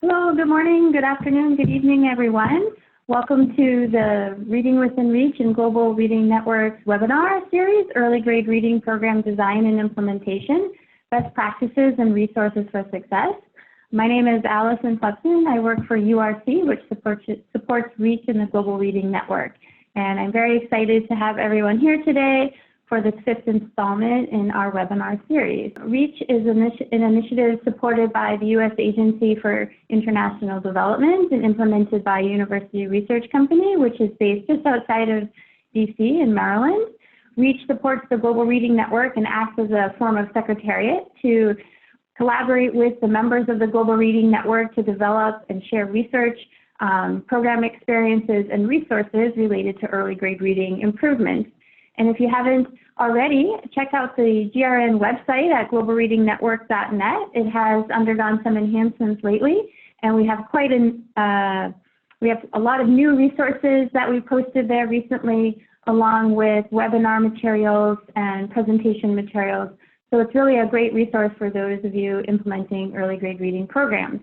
Hello, good morning, good afternoon, good evening, everyone. Welcome to the Reading Within Reach and Global Reading Network's webinar series, Early Grade Reading Program Design and Implementation, Best Practices and Resources for Success. My name is Allison Flexen. I work for URC, which supports Reach in the Global Reading Network. And I'm very excited to have everyone here today for this fifth installment in our webinar series. REACH is an initiative supported by the U.S. Agency for International Development and implemented by University Research Company, which is based just outside of DC in Maryland. REACH supports the Global Reading Network and acts as a form of secretariat to collaborate with the members of the Global Reading Network to develop and share research, program experiences, and resources related to early grade reading improvement. And if you haven't already, check out the GRN website at globalreadingnetwork.net. It has undergone some enhancements lately, and we have a lot of new resources that we posted there recently, along with webinar materials and presentation materials. So it's really a great resource for those of you implementing early grade reading programs.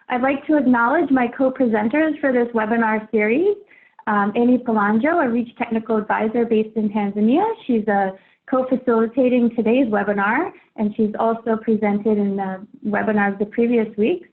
I'd like to acknowledge my co-presenters for this webinar series. Amy Palanjo, a REACH technical advisor based in Tanzania. She's co-facilitating today's webinar, and she's also presented in the webinars the previous weeks.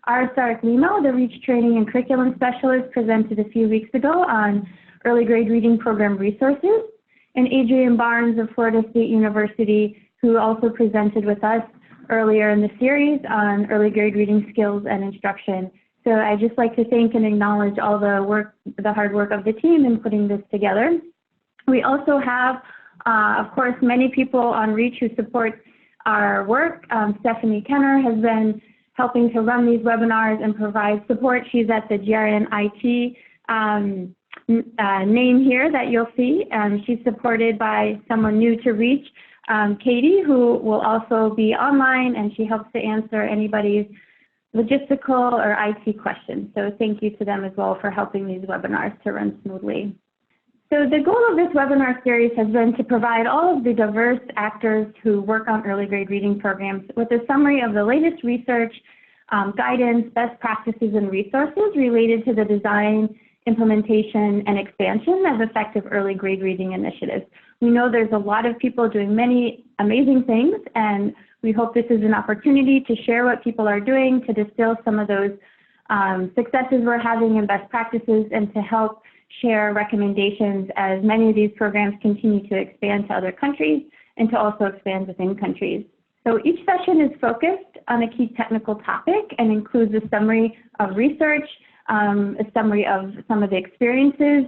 Arsarik Limo, the REACH training and curriculum specialist, presented a few weeks ago on early grade reading program resources. And Adrian Barnes of Florida State University, who also presented with us earlier in the series on early grade reading skills and instruction. So I'd just like to thank and acknowledge all the hard work of the team in putting this together. We also have, of course, many people on REACH who support our work. Stephanie Kenner has been helping to run these webinars and provide support. She's at the GRN IT name here that you'll see. She's supported by someone new to REACH, Katie, who will also be online, and she helps to answer anybody's logistical or IT questions. So thank you to them as well for helping these webinars to run smoothly. So the goal of this webinar series has been to provide all of the diverse actors who work on early grade reading programs with a summary of the latest research, guidance, best practices, and resources related to the design, implementation, and expansion of effective early grade reading initiatives. We know there's a lot of people doing many amazing things, and we hope this is an opportunity to share what people are doing, to distill some of those successes we're having and best practices, and to help share recommendations as many of these programs continue to expand to other countries and to also expand within countries. So each session is focused on a key technical topic and includes a summary of research, a summary of some of the experiences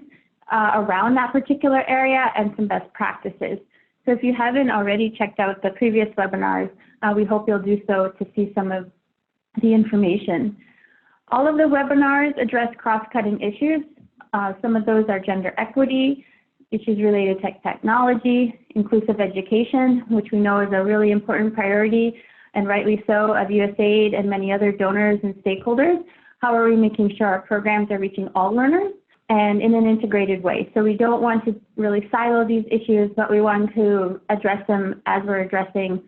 around that particular area, and some best practices. So if you haven't already checked out the previous webinars, we hope you'll do so to see some of the information. All of the webinars address cross-cutting issues. Some of those are gender equity, issues related to technology, inclusive education, which we know is a really important priority, and rightly so, of USAID and many other donors and stakeholders. How are we making sure our programs are reaching all learners and in an integrated way? So we don't want to really silo these issues, but we want to address them as we're addressing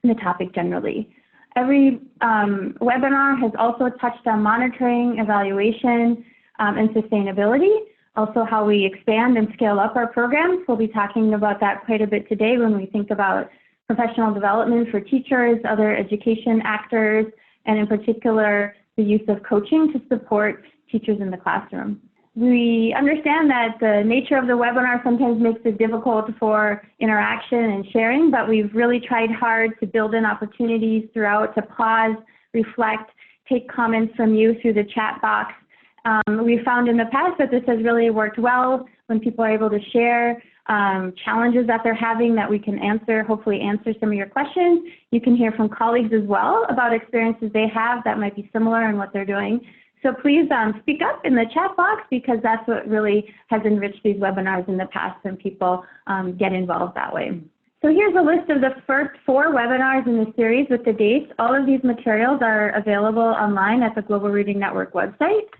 the topic generally. Every webinar has also touched on monitoring, evaluation, and sustainability, also how we expand and scale up our programs. We'll be talking about that quite a bit today when we think about professional development for teachers, other education actors, and in particular, the use of coaching to support teachers in the classroom. We understand that the nature of the webinar sometimes makes it difficult for interaction and sharing, but we've really tried hard to build in opportunities throughout to pause, reflect, take comments from you through the chat box. We found in the past that this has really worked well when people are able to share challenges that they're having that we can hopefully answer some of your questions. You can hear from colleagues as well about experiences they have that might be similar in what they're doing. So please speak up in the chat box, because that's what really has enriched these webinars in the past, and people get involved that way. So here's a list of the first 4 webinars in the series with the dates. All of these materials are available online at the Global Reading Network website.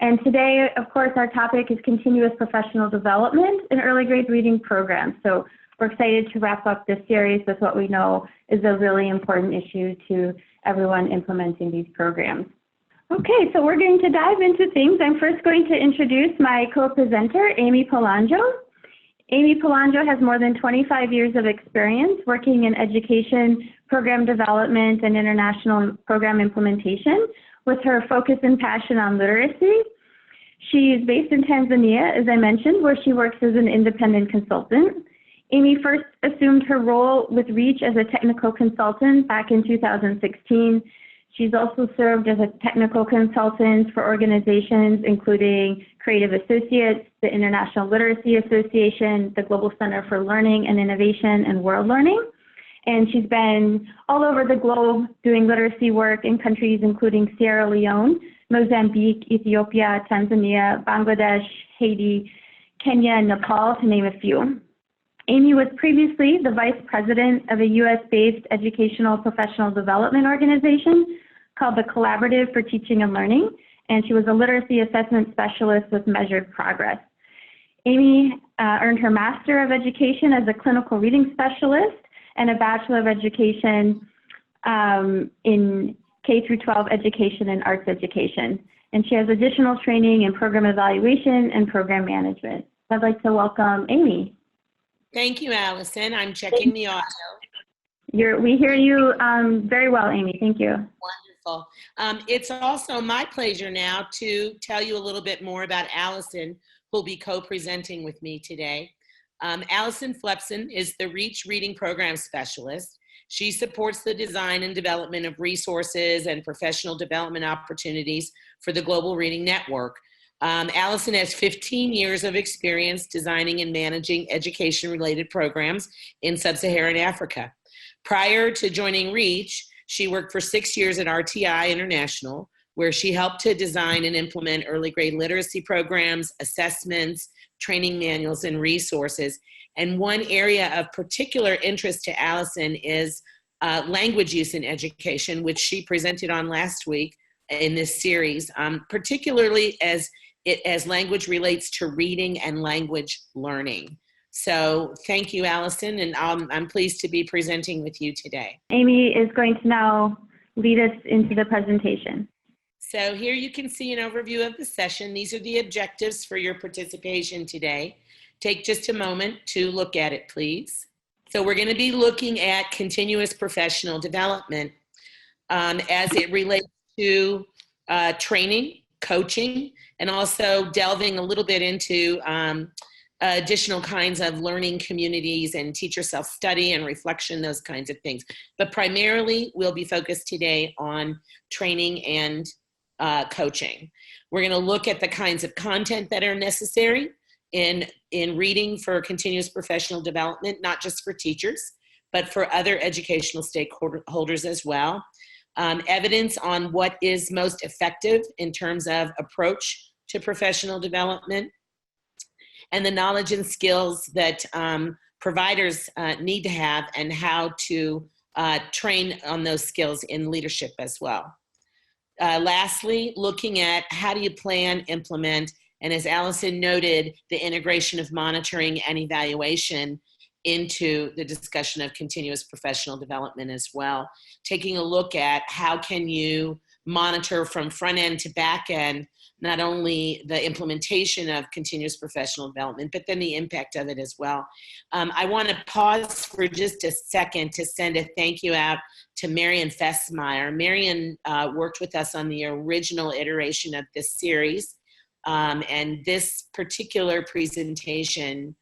And today, of course, our topic is continuous professional development in early grade reading programs. So we're excited to wrap up this series with what we know is a really important issue to everyone implementing these programs. Okay, so we're going to dive into things. I'm first going to introduce my co-presenter, Amy Polanjo. Amy Polanjo has more than 25 years of experience working in education, program development, and international program implementation with her focus and passion on literacy. She's based in Tanzania, as I mentioned, where she works as an independent consultant. Amy first assumed her role with Reach as a technical consultant back in 2016. She's also served as a technical consultant for organizations including Creative Associates, the International Literacy Association, the Global Center for Learning and Innovation, and World Learning. And she's been all over the globe doing literacy work in countries including Sierra Leone, Mozambique, Ethiopia, Tanzania, Bangladesh, Haiti, Kenya, and Nepal, to name a few. Amy was previously the vice president of a US-based educational professional development organization called the Collaborative for Teaching and Learning, and she was a literacy assessment specialist with Measured Progress. Amy earned her Master of Education as a clinical reading specialist and a Bachelor of Education in K through 12 education and arts education. And she has additional training in program evaluation and program management. I'd like to welcome Amy. Thank you, Allison. I'm checking the audio. We hear you very well, Amy. Thank you. Wonderful. It's also my pleasure now to tell you a little bit more about Allison, who'll be co-presenting with me today. Allison Flepson is the Reach Reading Program Specialist. She supports the design and development of resources and professional development opportunities for the Global Reading Network. Allison has 15 years of experience designing and managing education-related programs in sub-Saharan Africa. Prior to joining Reach, she worked for 6 years at RTI International, where she helped to design and implement early grade literacy programs, assessments, training manuals, and resources. And one area of particular interest to Allison is language use in education, which she presented on last week in this series, particularly as language relates to reading and language learning. So thank you, Allison, and I'm pleased to be presenting with you today. Amy is going to now lead us into the presentation. So here you can see an overview of the session. These are the objectives for your participation today. Take just a moment to look at it, please. So we're going to be looking at continuous professional development as it relates to training, coaching, and also delving a little bit into additional kinds of learning communities and teacher self-study and reflection, those kinds of things. But primarily, we'll be focused today on training and coaching. We're going to look at the kinds of content that are necessary in reading for continuous professional development, not just for teachers, but for other educational stakeholders as well. Evidence on what is most effective in terms of approach to professional development, and the knowledge and skills that providers need to have, and how to train on those skills in leadership as well. Lastly, looking at how do you plan, implement, and as Allison noted, the integration of monitoring and evaluation into the discussion of continuous professional development as well. Taking a look at how can you monitor from front end to back end, not only the implementation of continuous professional development, but then the impact of it as well. I want to pause for just a second to send a thank you out to Marian Fessmeyer. Marian worked with us on the original iteration of this series, and this particular presentation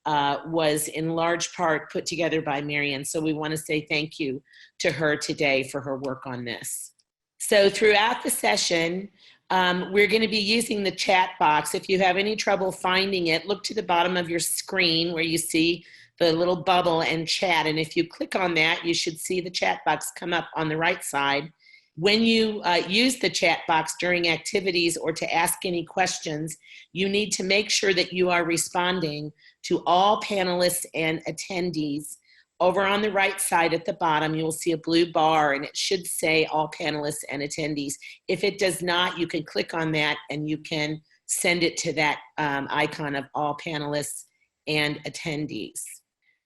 was in large part put together by Marian. So we want to say thank you to her today for her work on this. So throughout the session, we're going to be using the chat box. If you have any trouble finding it, look to the bottom of your screen where you see the little bubble and chat. And if you click on that, you should see the chat box come up on the right side. When you use the chat box during activities or to ask any questions, you need to make sure that you are responding to all panelists and attendees. Over on the right side at the bottom, you will see a blue bar, and it should say all panelists and attendees. If it does not, you can click on that and you can send it to that icon of all panelists and attendees.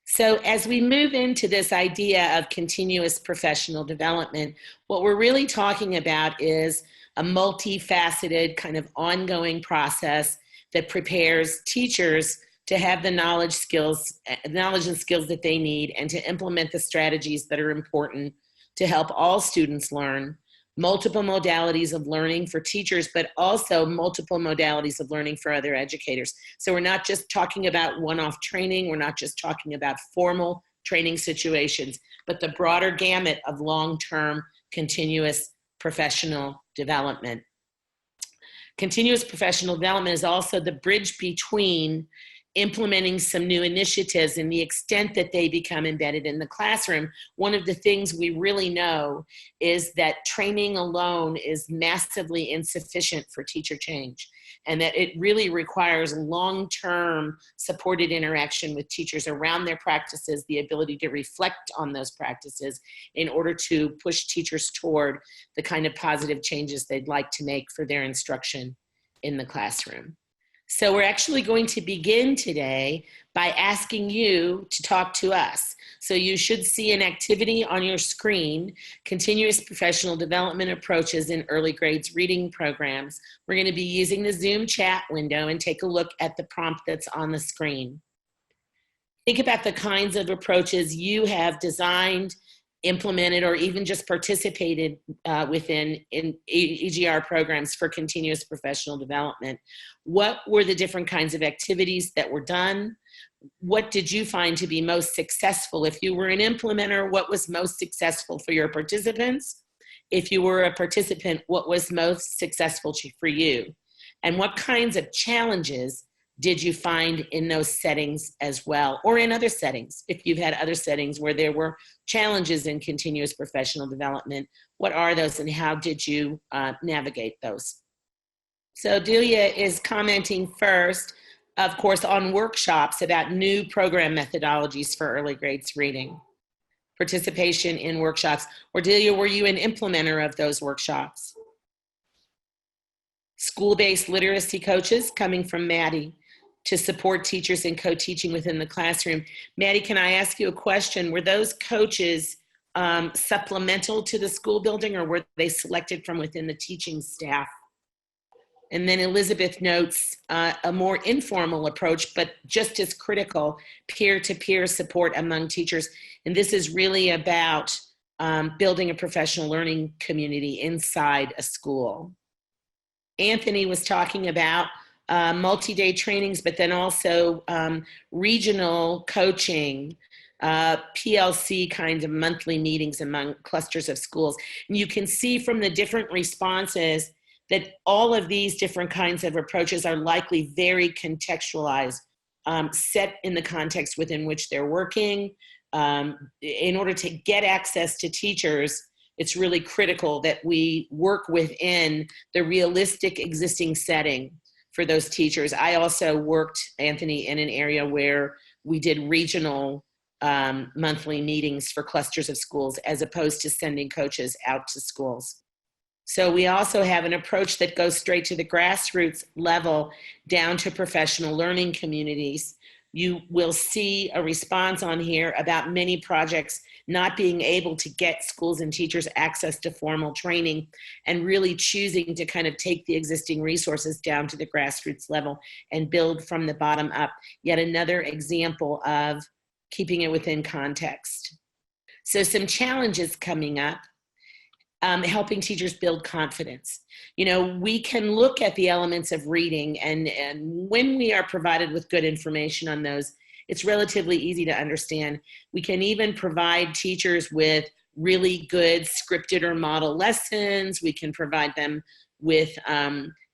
So as we move into this idea of continuous professional development, what we're really talking about is a multifaceted kind of ongoing process that prepares teachers to have the knowledge and skills that they need and to implement the strategies that are important to help all students learn. Multiple modalities of learning for teachers, but also multiple modalities of learning for other educators. So we're not just talking about one-off training, we're not just talking about formal training situations, but the broader gamut of long-term continuous professional development. Continuous professional development is also the bridge between implementing some new initiatives and the extent that they become embedded in the classroom. One of the things we really know is that training alone is massively insufficient for teacher change, and that it really requires long-term supported interaction with teachers around their practices, the ability to reflect on those practices in order to push teachers toward the kind of positive changes they'd like to make for their instruction in the classroom. So we're actually going to begin today by asking you to talk to us. So you should see an activity on your screen, Continuous Professional Development Approaches in Early Grades Reading Programs. We're going to be using the Zoom chat window and take a look at the prompt that's on the screen. Think about the kinds of approaches you have designed, implemented, or even just participated within in EGR programs for continuous professional development. What were the different kinds of activities that were done? What did you find to be most successful? If you were an implementer, what was most successful for your participants? If you were a participant, what was most successful for you? And what kinds of challenges did you find in those settings as well, or in other settings? If you've had other settings where there were challenges in continuous professional development, what are those and how did you navigate those? So Delia is commenting first, of course, on workshops about new program methodologies for early grades reading. Participation in workshops. Or Delia, were you an implementer of those workshops? School-based literacy coaches, coming from Maddie, to support teachers in co-teaching within the classroom. Maddie, can I ask you a question? Were those coaches supplemental to the school building, or were they selected from within the teaching staff? And then Elizabeth notes a more informal approach, but just as critical, peer-to-peer support among teachers. And this is really about building a professional learning community inside a school. Anthony was talking about multi-day trainings, but then also regional coaching, PLC kinds of monthly meetings among clusters of schools. And you can see from the different responses that all of these different kinds of approaches are likely very contextualized, set in the context within which they're working. In order to get access to teachers, it's really critical that we work within the realistic existing setting for those teachers. I also worked, Anthony, in an area where we did regional monthly meetings for clusters of schools as opposed to sending coaches out to schools. So we also have an approach that goes straight to the grassroots level down to professional learning communities. You will see a response on here about many projects not being able to get schools and teachers access to formal training and really choosing to kind of take the existing resources down to the grassroots level and build from the bottom up. Yet another example of keeping it within context. So some challenges coming up. Helping teachers build confidence. You know, we can look at the elements of reading, and when we are provided with good information on those, it's relatively easy to understand. We can even provide teachers with really good scripted or model lessons. We can provide them with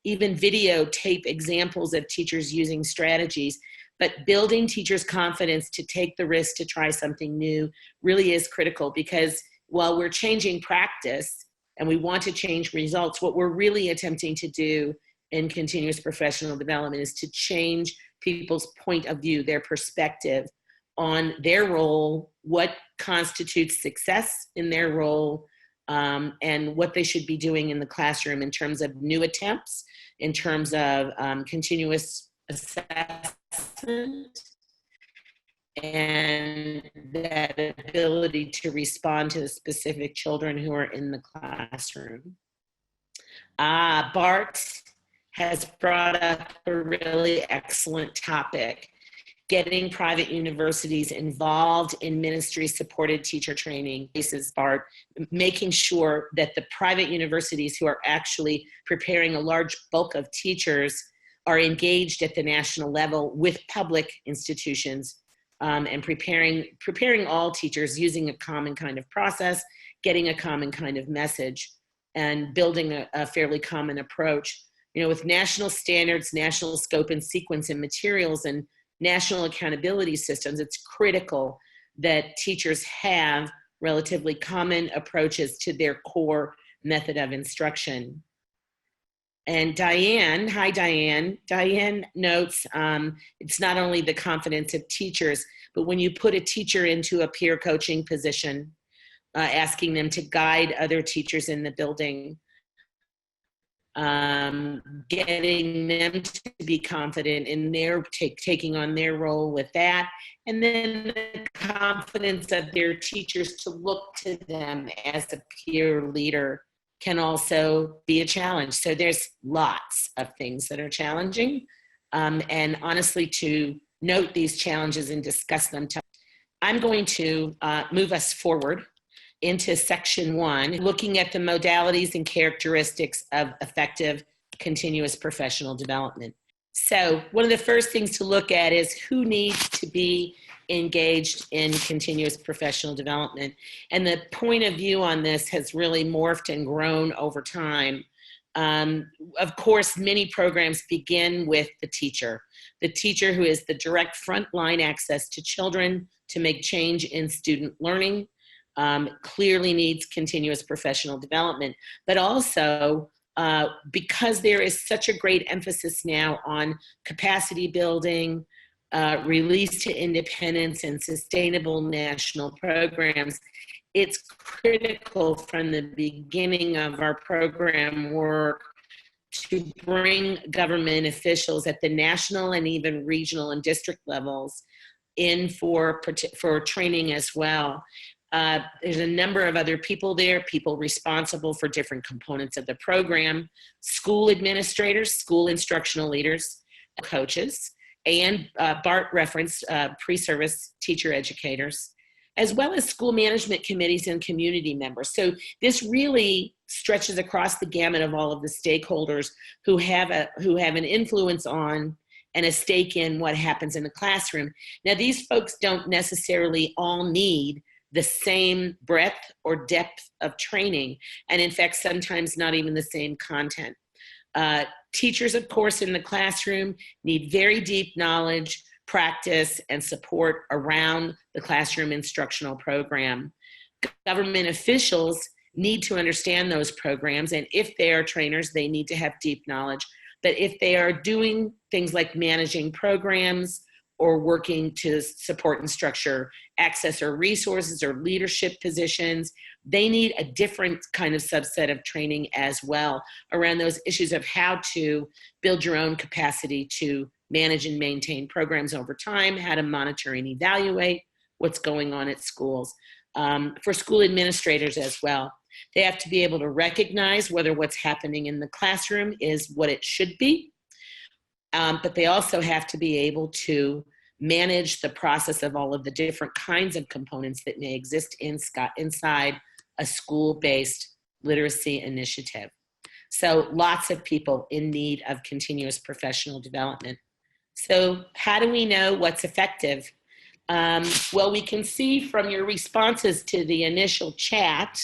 even videotape examples of teachers using strategies. But building teachers' confidence to take the risk to try something new really is critical, because while we're changing practice and we want to change results, what we're really attempting to do in continuous professional development is to change people's point of view, their perspective on their role, what constitutes success in their role, and what they should be doing in the classroom in terms of new attempts, in terms of continuous assessment, and that ability to respond to the specific children who are in the classroom. Bart has brought up a really excellent topic, getting private universities involved in ministry-supported teacher training. This is Bart, making sure that the private universities who are actually preparing a large bulk of teachers are engaged at the national level with public institutions, and preparing all teachers using a common kind of process, getting a common kind of message, and building a fairly common approach. You know, with national standards, national scope and sequence and materials, and national accountability systems, it's critical that teachers have relatively common approaches to their core method of instruction. And Diane, hi Diane. Diane notes it's not only the confidence of teachers, but when you put a teacher into a peer coaching position, asking them to guide other teachers in the building, getting them to be confident in their taking on their role with that, and then the confidence of their teachers to look to them as a peer leader can also be a challenge. So there's lots of things that are challenging, and honestly, to note these challenges and discuss them. I'm going to move us forward into section 1, looking at the modalities and characteristics of effective continuous professional development. So one of the first things to look at is who needs to be engaged in continuous professional development. And the point of view on this has really morphed and grown over time. Of course, many programs begin with the teacher who is the direct frontline access to children to make change in student learning. Clearly needs continuous professional development, but also because there is such a great emphasis now on capacity building, release to independence, and sustainable national programs, it's critical from the beginning of our program work to bring government officials at the national and even regional and district levels in for training as well. There's a number of other people there, people responsible for different components of the program, school administrators, school instructional leaders, coaches, and Bart referenced pre-service teacher educators, as well as school management committees and community members. So this really stretches across the gamut of all of the stakeholders who have an influence on and a stake in what happens in the classroom. Now, these folks don't necessarily all need the same breadth or depth of training, and in fact, sometimes not even the same content. Teachers, of course, in the classroom need very deep knowledge, practice, and support around the classroom instructional program. Government officials need to understand those programs, and if they are trainers, they need to have deep knowledge. But if they are doing things like managing programs or working to support and structure access or resources or leadership positions, they need a different kind of subset of training as well around those issues of how to build your own capacity to manage and maintain programs over time, how to monitor and evaluate what's going on at schools. For school administrators as well, they have to be able to recognize whether what's happening in the classroom is what it should be, but they also have to be able to manage the process of all of the different kinds of components that may exist inside a school-based literacy initiative. So lots of people in need of continuous professional development. So how do we know what's effective? Well, we can see from your responses to the initial chat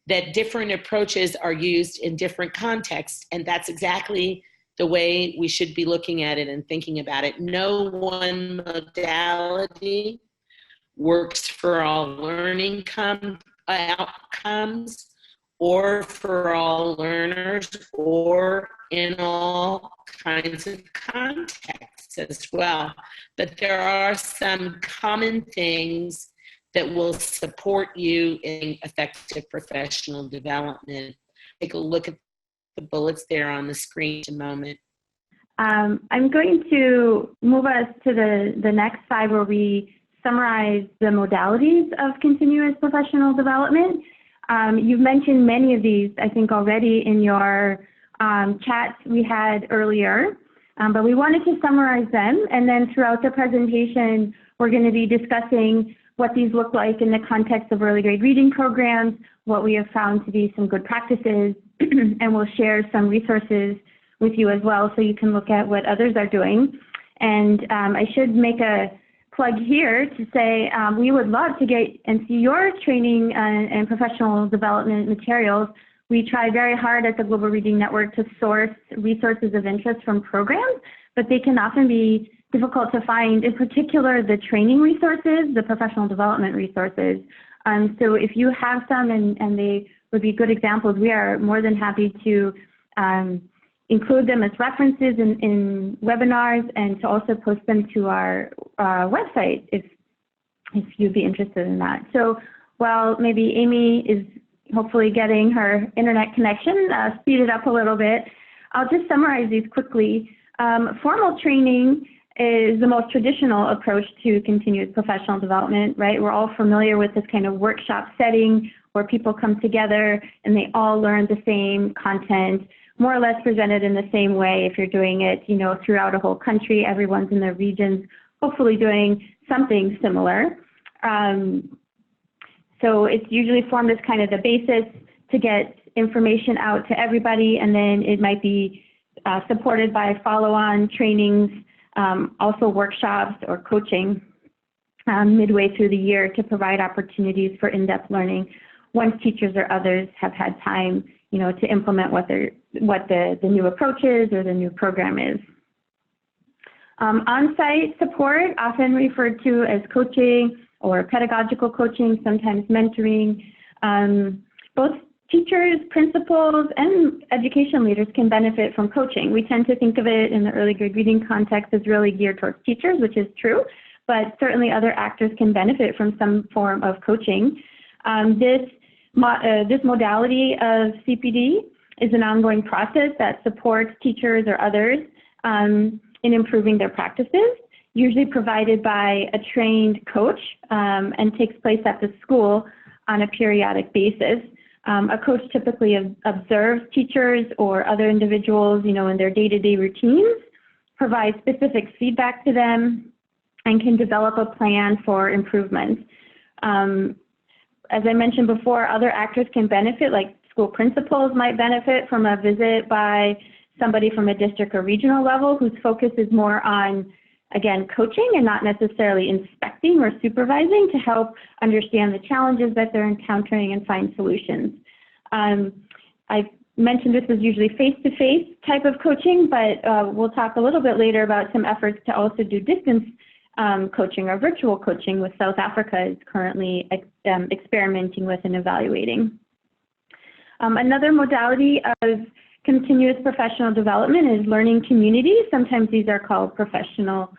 that different approaches are used in different contexts, and that's exactly the way we should be looking at it and thinking about it. No one modality works for all learning outcomes or for all learners or in all kinds of contexts as well. But there are some common things that will support you in effective professional development. Take a look at the bullets there on the screen in a moment. I'm going to move us to the next slide where we summarize the modalities of continuous professional development. You've mentioned many of these, I think, already in your chats we had earlier, but we wanted to summarize them. And then throughout the presentation, we're going to be discussing what these look like in the context of early grade reading programs, what we have found to be some good practices, and we'll share some resources with you as well so you can look at what others are doing. And I should make a plug here to say we would love to get and see your training and professional development materials. We try very hard at the Global Reading Network to source resources of interest from programs, but they can often be difficult to find, in particular the training resources, the professional development resources. So if you have some and they would be good examples, we are more than happy to include them as references in webinars and to also post them to our website if you'd be interested in that. So while maybe Amy is hopefully getting her internet connection speeded up a little bit, I'll just summarize these quickly. Formal training is the most traditional approach to continuous professional development, right? We're all familiar with this kind of workshop setting where people come together and they all learn the same content, more or less presented in the same way. If you're doing it, you know, throughout a whole country, everyone's in their regions, hopefully doing something similar. So it's usually formed as kind of the basis to get information out to everybody, and then it might be supported by follow-on trainings, also workshops or coaching midway through the year to provide opportunities for in-depth learning once teachers or others have had time, you know, to implement what the new approach is or the new program is. On-site support, often referred to as coaching or pedagogical coaching, sometimes mentoring. Both teachers, principals, and education leaders can benefit from coaching. We tend to think of it in the early grade reading context as really geared towards teachers, which is true, but certainly other actors can benefit from some form of coaching. This modality of CPD is an ongoing process that supports teachers or others in improving their practices, usually provided by a trained coach and takes place at the school on a periodic basis. A coach typically observes teachers or other individuals, you know, in their day-to-day routines, provides specific feedback to them, and can develop a plan for improvement. As I mentioned before, other actors can benefit, like school principals might benefit from a visit by somebody from a district or regional level whose focus is more on, again, coaching and not necessarily inspecting or supervising to help understand the challenges that they're encountering and find solutions. I mentioned this was usually face-to-face type of coaching, but we'll talk a little bit later about some efforts to also do distance coaching or virtual coaching, with South Africa is currently experimenting with and evaluating. Another modality of continuous professional development is learning communities. Sometimes these are called professional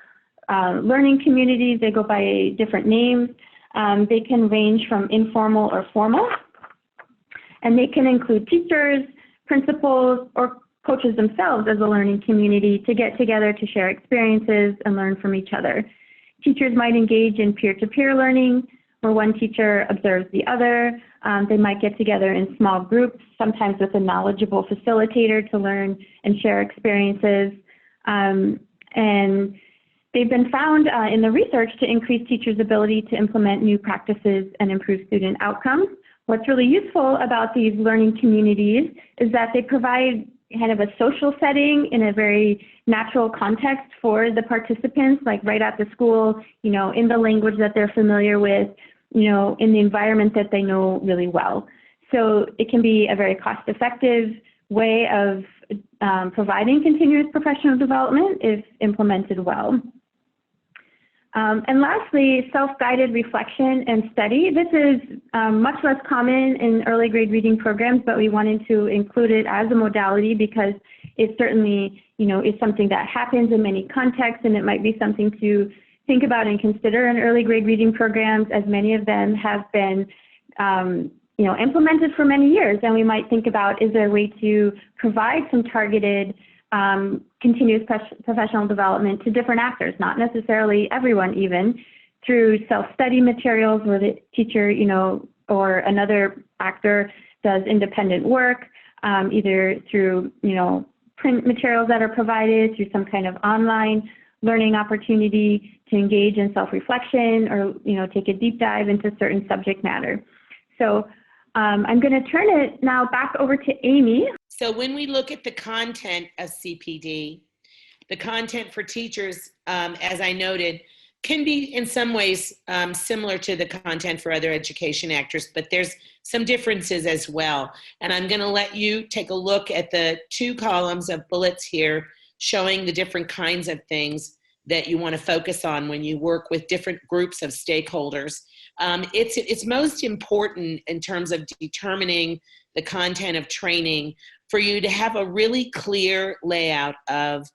learning communities. They go by different names. They can range from informal or formal, and they can include teachers, principals, or coaches themselves as a learning community to get together to share experiences and learn from each other. Teachers might engage in peer-to-peer learning, where one teacher observes the other. They might get together in small groups, sometimes with a knowledgeable facilitator to learn and share experiences. And they've been found in the research to increase teachers' ability to implement new practices and improve student outcomes. What's really useful about these learning communities is that they provide kind of a social setting in a very natural context for the participants, like right at the school, you know, in the language that they're familiar with, you know, in the environment that they know really well. So it can be a very cost-effective way of providing continuous professional development if implemented well. And lastly, self-guided reflection and study. This is much less common in early grade reading programs, but we wanted to include it as a modality because it certainly, you know, is something that happens in many contexts, and it might be something to think about and consider in early grade reading programs, as many of them have been, you know, implemented for many years. And we might think about, is there a way to provide some targeted continuous professional development to different actors, not necessarily everyone even, through self-study materials where the teacher, you know, or another actor does independent work, either through, print materials that are provided, through some kind of online learning opportunity to engage in self-reflection or, take a deep dive into certain subject matter. So I'm going to turn it now back over to Amy. So when we look at the content of CPD, the content for teachers, as I noted, can be in some ways similar to the content for other education actors, but there's some differences as well. And I'm going to let you take a look at the 2 columns of bullets here showing the different kinds of things that you want to focus on when you work with different groups of stakeholders. It's most important in terms of determining the content of training for you to have a really clear layout of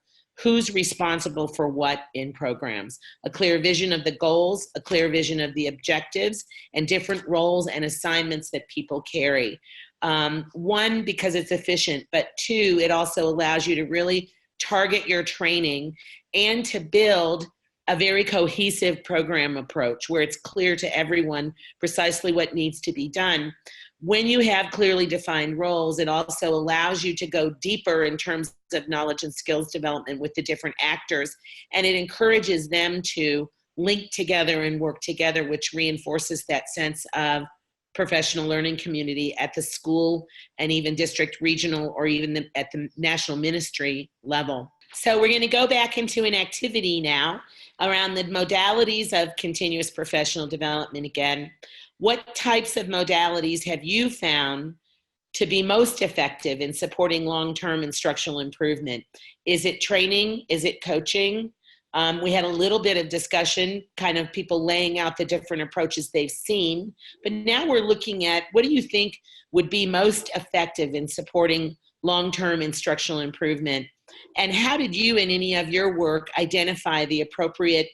who's responsible for what in programs, a clear vision of the goals, a clear vision of the objectives, and different roles and assignments that people carry. 1, because it's efficient, but 2, it also allows you to really target your training and to build a very cohesive program approach where it's clear to everyone precisely what needs to be done. When you have clearly defined roles, it also allows you to go deeper in terms of knowledge and skills development with the different actors, and it encourages them to link together and work together, which reinforces that sense of professional learning community at the school and even district, regional, or even at the national ministry level. So we're going to go back into an activity now around the modalities of continuous professional development again. What types of modalities have you found to be most effective in supporting long-term instructional improvement? Is it training? Is it coaching? We had a little bit of discussion, kind of people laying out the different approaches they've seen, but now we're looking at what do you think would be most effective in supporting long-term instructional improvement? And how did you in any of your work identify the appropriate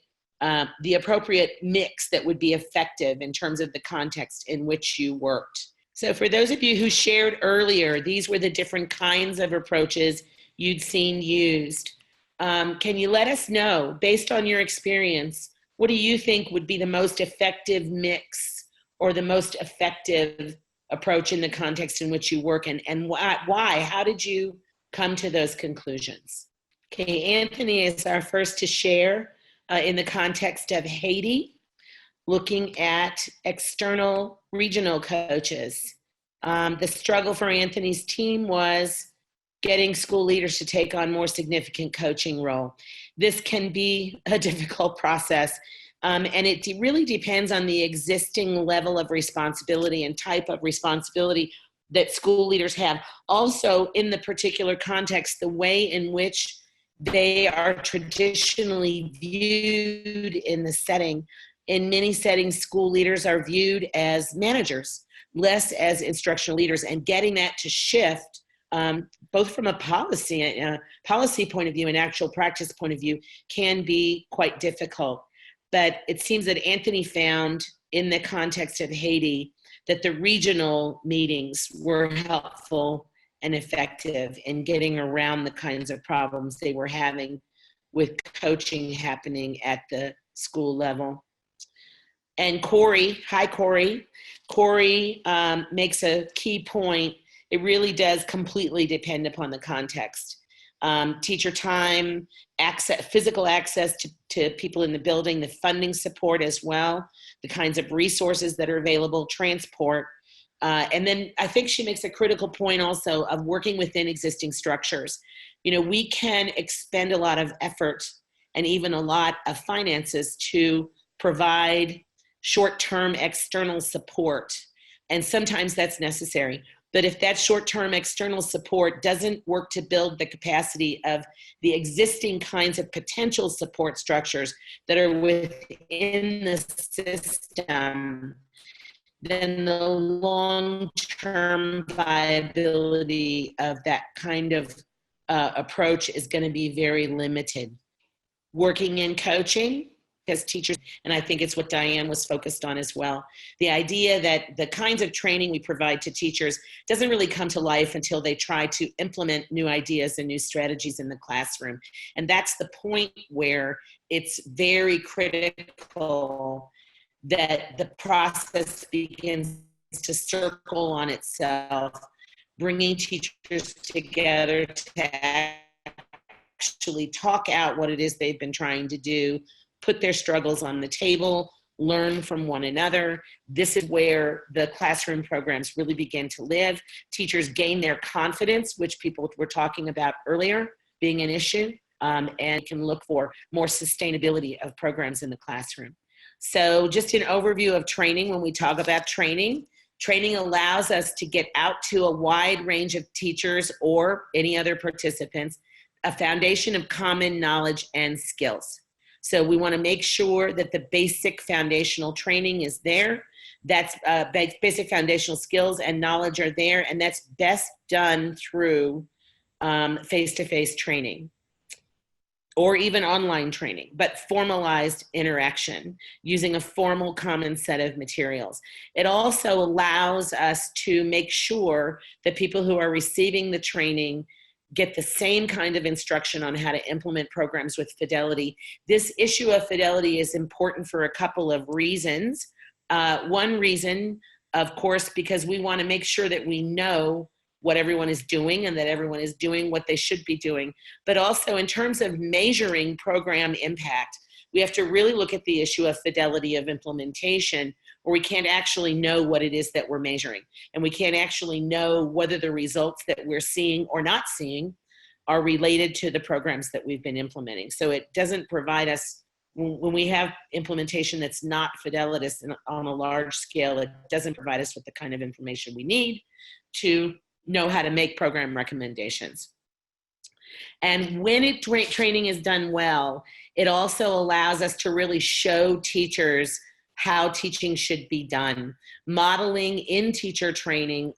mix that would be effective in terms of the context in which you worked? So for those of you who shared earlier, these were the different kinds of approaches you'd seen used. Can you let us know, based on your experience, what do you think would be the most effective mix or the most effective approach in the context in which you work, and why? How did you come to those conclusions? Okay, Anthony is our first to share in the context of Haiti, looking at external regional coaches. The struggle for Anthony's team was getting school leaders to take on more significant coaching role. This can be a difficult process, and it really depends on the existing level of responsibility and type of responsibility that school leaders have. Also, in the particular context, the way in which they are traditionally viewed in the setting. In many settings, school leaders are viewed as managers, less as instructional leaders, and getting that to shift both from a policy point of view and actual practice point of view can be quite difficult. But it seems that Anthony found in the context of Haiti that the regional meetings were helpful and effective in getting around the kinds of problems they were having with coaching happening at the school level. And Corey, hi Corey. Corey makes a key point. It really does completely depend upon the context. Teacher time, physical access to people in the building, the funding support as well, the kinds of resources that are available, transport. And then I think she makes a critical point also of working within existing structures. We can expend a lot of effort and even a lot of finances to provide short-term external support. And sometimes that's necessary. But if that short-term external support doesn't work to build the capacity of the existing kinds of potential support structures that are within the system, then the long-term viability of that kind of approach is going to be very limited. Working in coaching as teachers, and I think it's what Diane was focused on as well, the idea that the kinds of training we provide to teachers doesn't really come to life until they try to implement new ideas and new strategies in the classroom. And that's the point where it's very critical that the process begins to circle on itself bringing teachers together to actually talk out what it is they've been trying to do, put their struggles on the table, learn from one another. This is where the classroom programs really begin to live. Teachers gain their confidence, which people were talking about earlier being an issue, and can look for more sustainability of programs in the classroom. So just an overview of training. When we talk about training, training allows us to get out to a wide range of teachers or any other participants a foundation of common knowledge and skills. So we want to make sure that the basic foundational training is there. That's basic foundational skills and knowledge are there, and that's best done through face-to-face training or even online training, but formalized interaction using a formal common set of materials. It also allows us to make sure that people who are receiving the training get the same kind of instruction on how to implement programs with fidelity. This issue of fidelity is important for a couple of reasons. One reason, of course, because we want to make sure that we know what everyone is doing and that everyone is doing what they should be doing. But also in terms of measuring program impact, we have to really look at the issue of fidelity of implementation, where we can't actually know what it is that we're measuring. And we can't actually know whether the results that we're seeing or not seeing are related to the programs that we've been implementing. So it doesn't provide us, when we have implementation that's not fidelitous on a large scale, it doesn't provide us with the kind of information we need to know how to make program recommendations. And when training is done well, it also allows us to really show teachers how teaching should be done, modeling in teacher training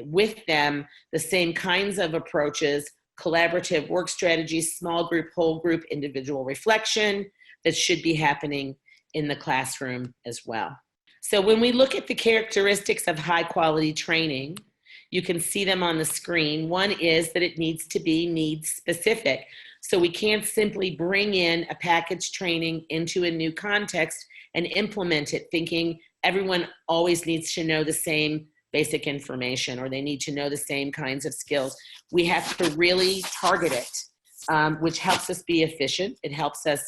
with them the same kinds of approaches, collaborative work strategies, small group, whole group, individual reflection that should be happening in the classroom as well. So when we look at the characteristics of high quality training, you can see them on the screen. One is that it needs to be needs specific. So we can't simply bring in a package training into a new context and implement it thinking everyone always needs to know the same basic information or they need to know the same kinds of skills. We have to really target it, which helps us be efficient. It helps us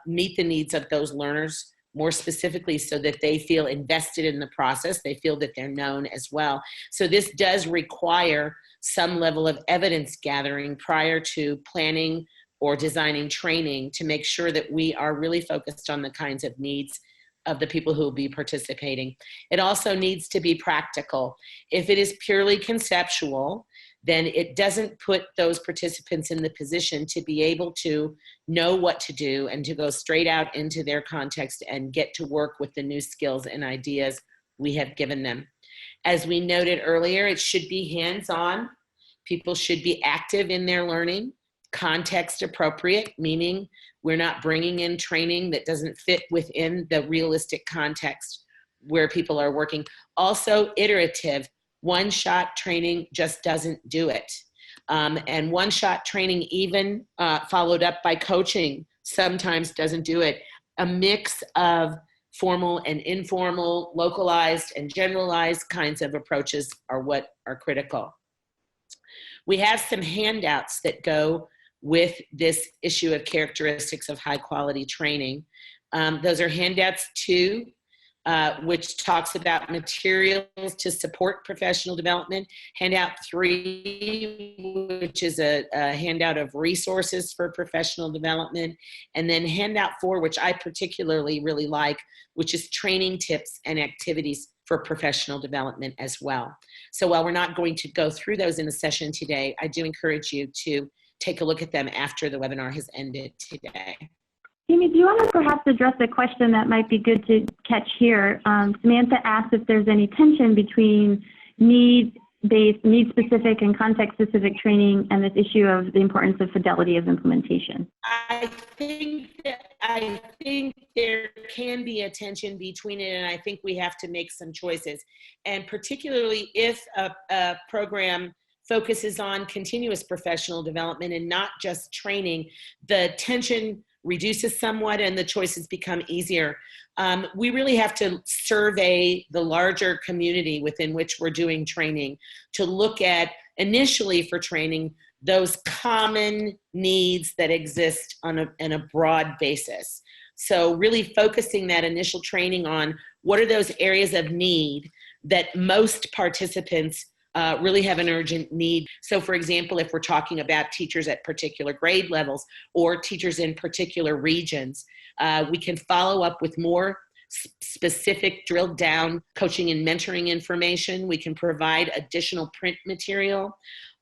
meet the needs of those learners more specifically so that they feel invested in the process. They feel that they're known as well. So this does require some level of evidence gathering prior to planning or designing training to make sure that we are really focused on the kinds of needs of the people who will be participating. It also needs to be practical. If it is purely conceptual, then it doesn't put those participants in the position to be able to know what to do and to go straight out into their context and get to work with the new skills and ideas we have given them. As we noted earlier, it should be hands-on. People should be active in their learning, context appropriate, meaning we're not bringing in training that doesn't fit within the realistic context where people are working. Also iterative. One-shot training just doesn't do it. And one-shot training, even followed up by coaching, sometimes doesn't do it. A mix of formal and informal, localized and generalized kinds of approaches are what are critical. We have some handouts that go with this issue of characteristics of high-quality training. Those are handouts 2, which talks about materials to support professional development. Handout 3, which is a handout of resources for professional development. And then handout 4, which I particularly really like, which is training tips and activities for professional development as well. So while we're not going to go through those in the session today, I do encourage you to take a look at them after the webinar has ended today. Amy, do you want to perhaps address a question that might be good to catch here? Samantha asked if there's any tension between need-based, need-specific and context-specific training and this issue of the importance of fidelity of implementation. I think there can be a tension between it, and I think we have to make some choices. And particularly if a program focuses on continuous professional development and not just training, the tension reduces somewhat and the choices become easier. We really have to survey the larger community within which we're doing training to look at, initially for training, those common needs that exist on a broad basis. So really focusing that initial training on what are those areas of need that most participants really have an urgent need. So for example, if we're talking about teachers at particular grade levels or teachers in particular regions, we can follow up with more specific drilled down coaching and mentoring information. We can provide additional print material.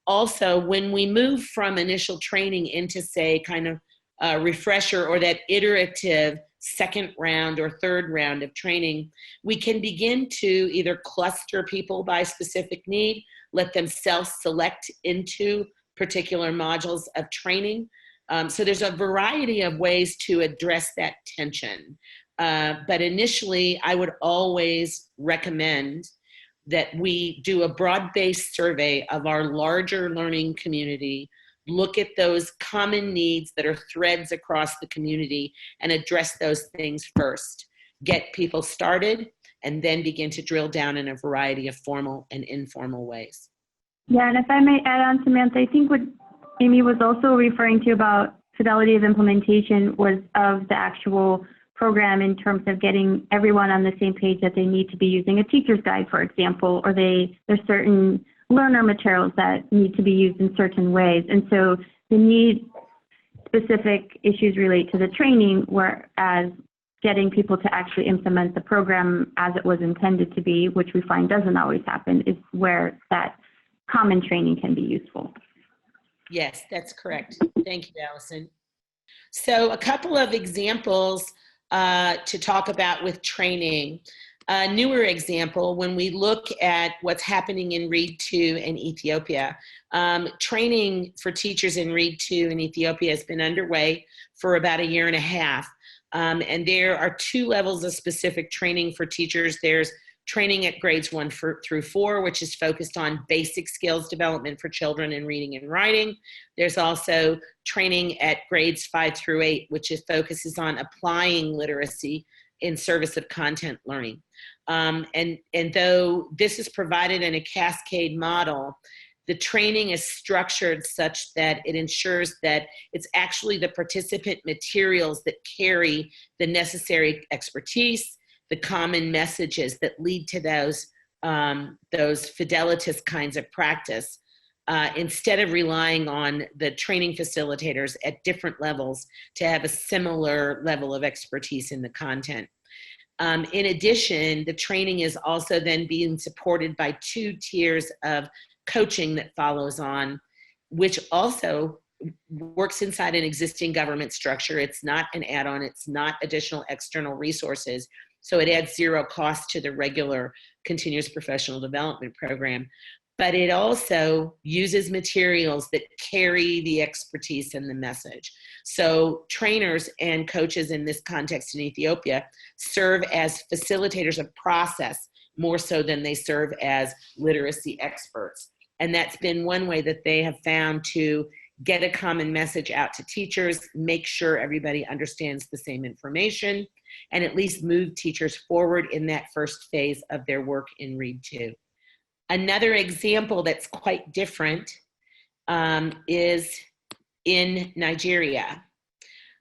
Also, when we move from initial training into, say, kind of a refresher or that iterative second round or third round of training, we can begin to either cluster people by specific need, let them self-select into particular modules of training. So there's a variety of ways to address that tension. But initially, I would always recommend that we do a broad-based survey of our larger learning community, look at those common needs that are threads across the community and address those things first. Get people started and then begin to drill down in a variety of formal and informal ways. Yeah, and if I may add on, Samantha, I think what Amy was also referring to about fidelity of implementation was of the actual program in terms of getting everyone on the same page that they need to be using a teacher's guide, for example, or there's certain learner materials that need to be used in certain ways. And so the need specific issues relate to the training, whereas getting people to actually implement the program as it was intended to be, which we find doesn't always happen, is where that common training can be useful. Yes, that's correct. Thank you, Allison. So a couple of examples to talk about with training. A newer example, when we look at what's happening in Reid 2 in Ethiopia, training for teachers in Reid 2 in Ethiopia has been underway for about a year and a half. And there are two levels of specific training for teachers. There's training at grades 1 through 4, which is focused on basic skills development for children in reading and writing. There's also training at grades 5 through 8, which focuses on applying literacy in service of content learning. And though this is provided in a cascade model, the training is structured such that it ensures that it's actually the participant materials that carry the necessary expertise, the common messages that lead to those fidelitous kinds of practice, instead of relying on the training facilitators at different levels to have a similar level of expertise in the content. In addition, the training is also then being supported by 2 tiers of coaching that follows on, which also works inside an existing government structure. It's not an add-on, it's not additional external resources. So it adds 0 cost to the regular continuous professional development program. But it also uses materials that carry the expertise and the message. So trainers and coaches in this context in Ethiopia serve as facilitators of process more so than they serve as literacy experts. And that's been one way that they have found to get a common message out to teachers, make sure everybody understands the same information, and at least move teachers forward in that first phase of their work in Reid 2. Another example that's quite different is in Nigeria.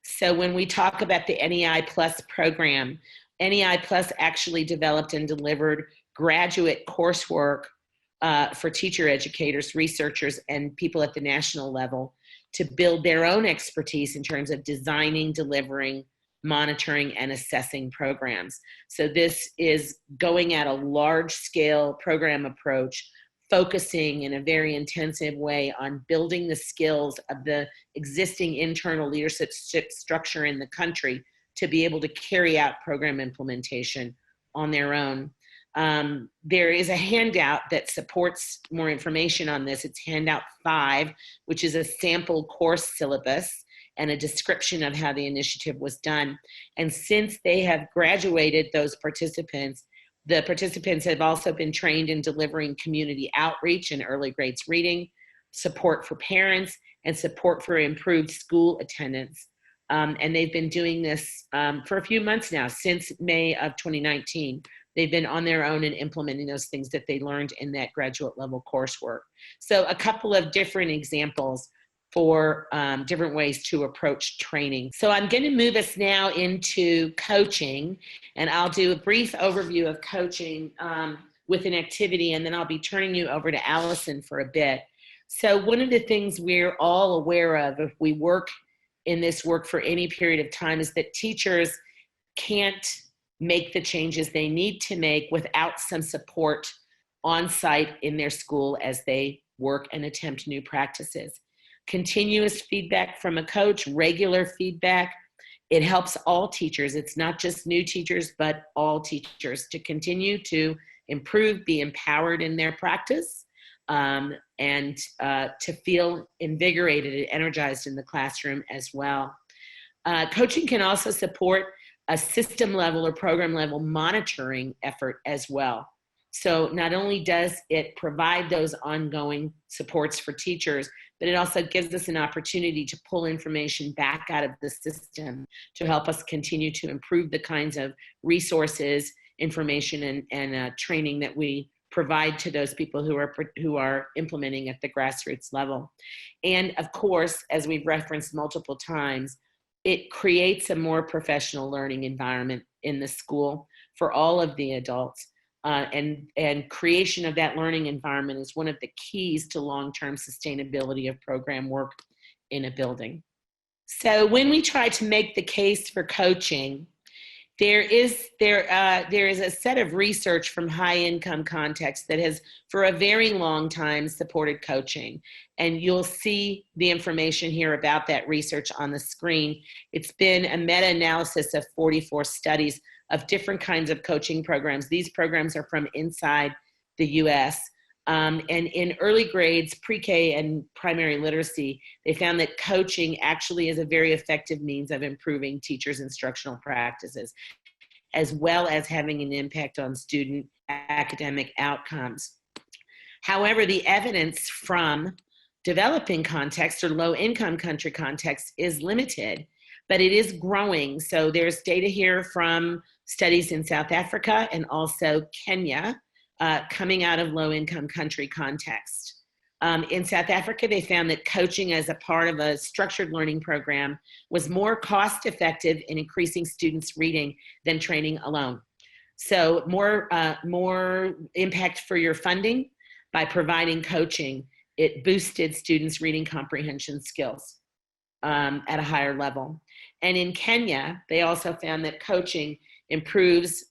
So when we talk about the NEI Plus program, NEI Plus actually developed and delivered graduate coursework for teacher educators, researchers, and people at the national level to build their own expertise in terms of designing, delivering, monitoring, and assessing programs. So this is going at a large-scale program approach, focusing in a very intensive way on building the skills of the existing internal leadership structure in the country to be able to carry out program implementation on their own. There is a handout that supports more information on this. It's handout 5, which is a sample course syllabus and a description of how the initiative was done. And since they have graduated those participants, the participants have also been trained in delivering community outreach in early grades reading, support for parents, and support for improved school attendance. And they've been doing this for a few months now, since May of 2019. They've been on their own and implementing those things that they learned in that graduate level coursework. So a couple of different examples for different ways to approach training. So I'm going to move us now into coaching, and I'll do a brief overview of coaching with an activity, and then I'll be turning you over to Allison for a bit. So one of the things we're all aware of if we work in this work for any period of time is that teachers can't make the changes they need to make without some support on site in their school as they work and attempt new practices. Continuous feedback from a coach, regular feedback, it helps all teachers. It's not just new teachers, but all teachers to continue to improve, be empowered in their practice, and to feel invigorated and energized in the classroom as well. Coaching can also support a system level or program level monitoring effort as well. So not only does it provide those ongoing supports for teachers, but it also gives us an opportunity to pull information back out of the system to help us continue to improve the kinds of resources, information, and training that we provide to those people who are implementing at the grassroots level. And of course, as we've referenced multiple times, it creates a more professional learning environment in the school for all of the adults. And creation of that learning environment is one of the keys to long-term sustainability of program work in a building. So when we try to make the case for coaching, there is a set of research from high-income contexts that has, for a very long time, supported coaching. And you'll see the information here about that research on the screen. It's been a meta-analysis of 44 studies of different kinds of coaching programs. These programs are from inside the US. And in early grades, pre-K and primary literacy, they found that coaching actually is a very effective means of improving teachers' instructional practices, as well as having an impact on student academic outcomes. However, the evidence from developing contexts or low-income country contexts is limited, but it is growing. So there's data here from studies in South Africa and also Kenya coming out of low-income country context. In South Africa, they found that coaching as a part of a structured learning program was more cost-effective in increasing students' reading than training alone. So more impact for your funding by providing coaching. It boosted students' reading comprehension skills at a higher level. And in Kenya, they also found that coaching improves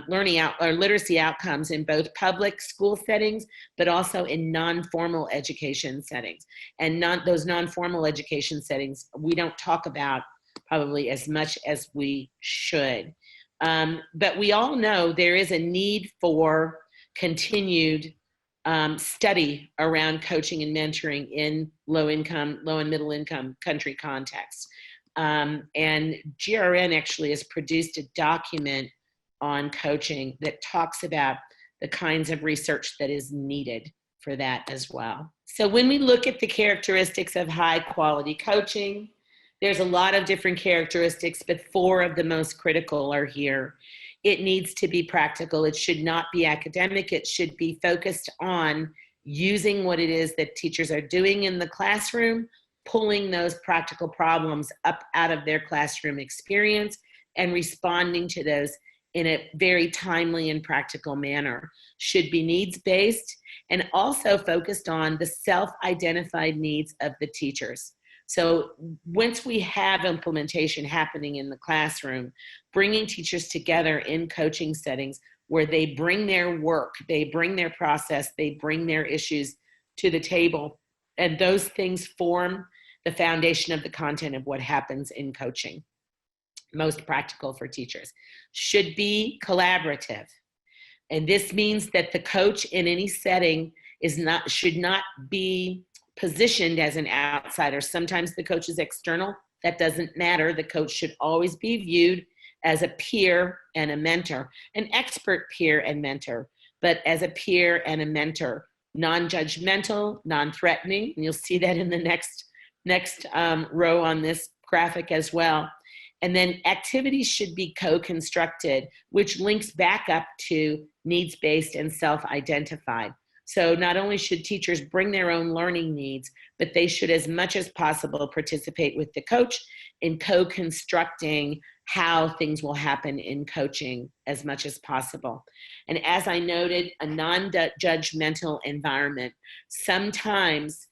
literacy outcomes in both public school settings, but also in non-formal education settings. And those non-formal education settings, we don't talk about probably as much as we should. But we all know there is a need for continued study around coaching and mentoring in low and middle income country contexts. And GRN actually has produced a document on coaching that talks about the kinds of research that is needed for that as well. So when we look at the characteristics of high quality coaching, there's a lot of different characteristics, but 4 of the most critical are here. It needs to be practical. It should not be academic. It should be focused on using what it is that teachers are doing in the classroom, pulling those practical problems up out of their classroom experience and responding to those in a very timely and practical manner. Should be needs-based and also focused on the self-identified needs of the teachers. So once we have implementation happening in the classroom, bringing teachers together in coaching settings where they bring their work, they bring their process, they bring their issues to the table, and those things form the foundation of the content of what happens in coaching. Most practical for teachers. Should be collaborative. And this means that the coach in any setting should not be positioned as an outsider. Sometimes the coach is external. That doesn't matter. The coach should always be viewed as a peer and a mentor, an expert peer and mentor, but as a peer and a mentor, non-judgmental, non-threatening. And you'll see that in the next row on this graphic as well. And then activities should be co-constructed, which links back up to needs-based and self-identified. So not only should teachers bring their own learning needs, but they should, as much as possible, participate with the coach in co-constructing how things will happen in coaching as much as possible. And as I noted, a non-judgmental environment. Sometimes,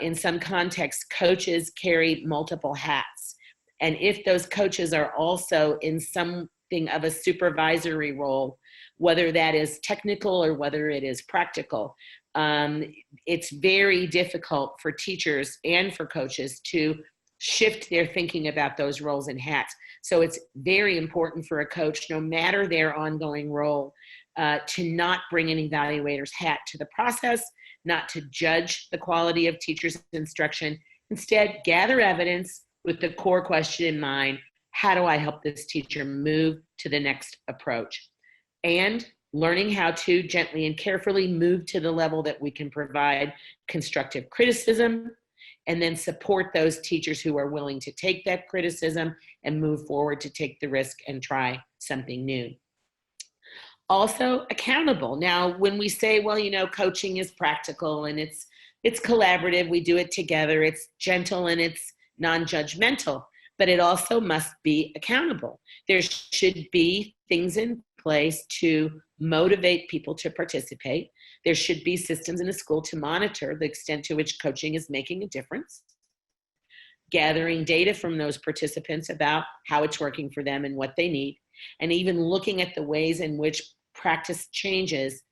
in some contexts, coaches carry multiple hats. And if those coaches are also in something of a supervisory role, whether that is technical or whether it is practical, it's very difficult for teachers and for coaches to shift their thinking about those roles and hats. So it's very important for a coach, no matter their ongoing role, to not bring an evaluator's hat to the process, not to judge the quality of teachers' instruction. Instead, gather evidence with the core question in mind: how do I help this teacher move to the next approach? And learning how to gently and carefully move to the level that we can provide constructive criticism, and then support those teachers who are willing to take that criticism and move forward to take the risk and try something new. Also, accountable. Now, when we say, well, you know, coaching is practical and it's collaborative, we do it together, it's gentle and it's non-judgmental, but it also must be accountable. There should be things in place to motivate people to participate. There should be systems in the school to monitor the extent to which coaching is making a difference, gathering data from those participants about how it's working for them and what they need, and even looking at the ways in which practice changes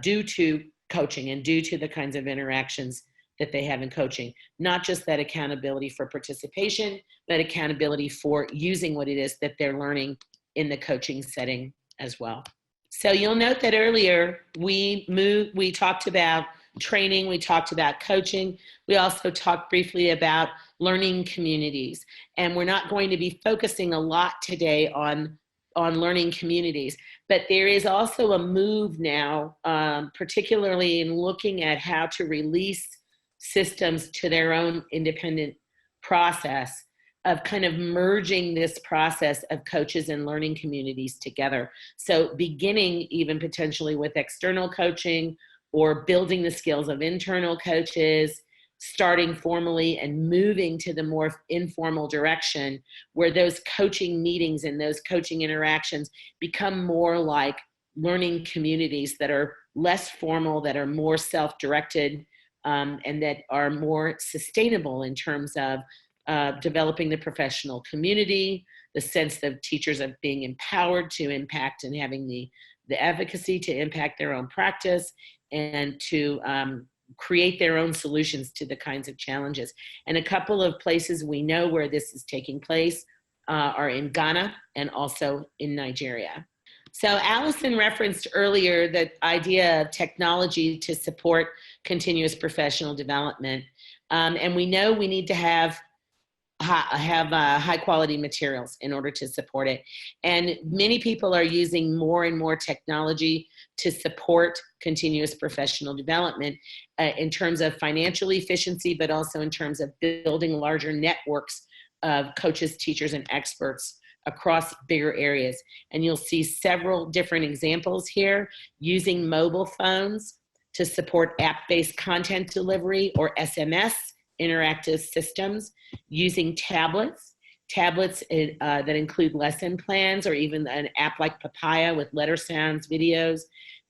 due to coaching and due to the kinds of interactions that they have in coaching. Not just that accountability for participation, but accountability for using what it is that they're learning in the coaching setting as well. So you'll note that earlier we talked about training, we talked about coaching, we also talked briefly about learning communities. And we're not going to be focusing a lot today on learning communities, but there is also a move now, particularly in looking at how to release systems to their own independent process of kind of merging this process of coaches and learning communities together. So beginning even potentially with external coaching or building the skills of internal coaches, starting formally and moving to the more informal direction where those coaching meetings and those coaching interactions become more like learning communities that are less formal, that are more self-directed, and that are more sustainable in terms of developing the professional community, the sense of teachers of being empowered to impact and having the advocacy to impact their own practice and to create their own solutions to the kinds of challenges. And a couple of places we know where this is taking place are in Ghana and also in Nigeria. So Allison referenced earlier the idea of technology to support continuous professional development. And we know we need to have high quality materials in order to support it. And many people are using more and more technology to support continuous professional development in terms of financial efficiency, but also in terms of building larger networks of coaches, teachers, and experts across bigger areas. And you'll see several different examples here using mobile phones to support app-based content delivery or SMS, interactive systems, using tablets that include lesson plans, or even an app like Papaya with letter sounds, videos,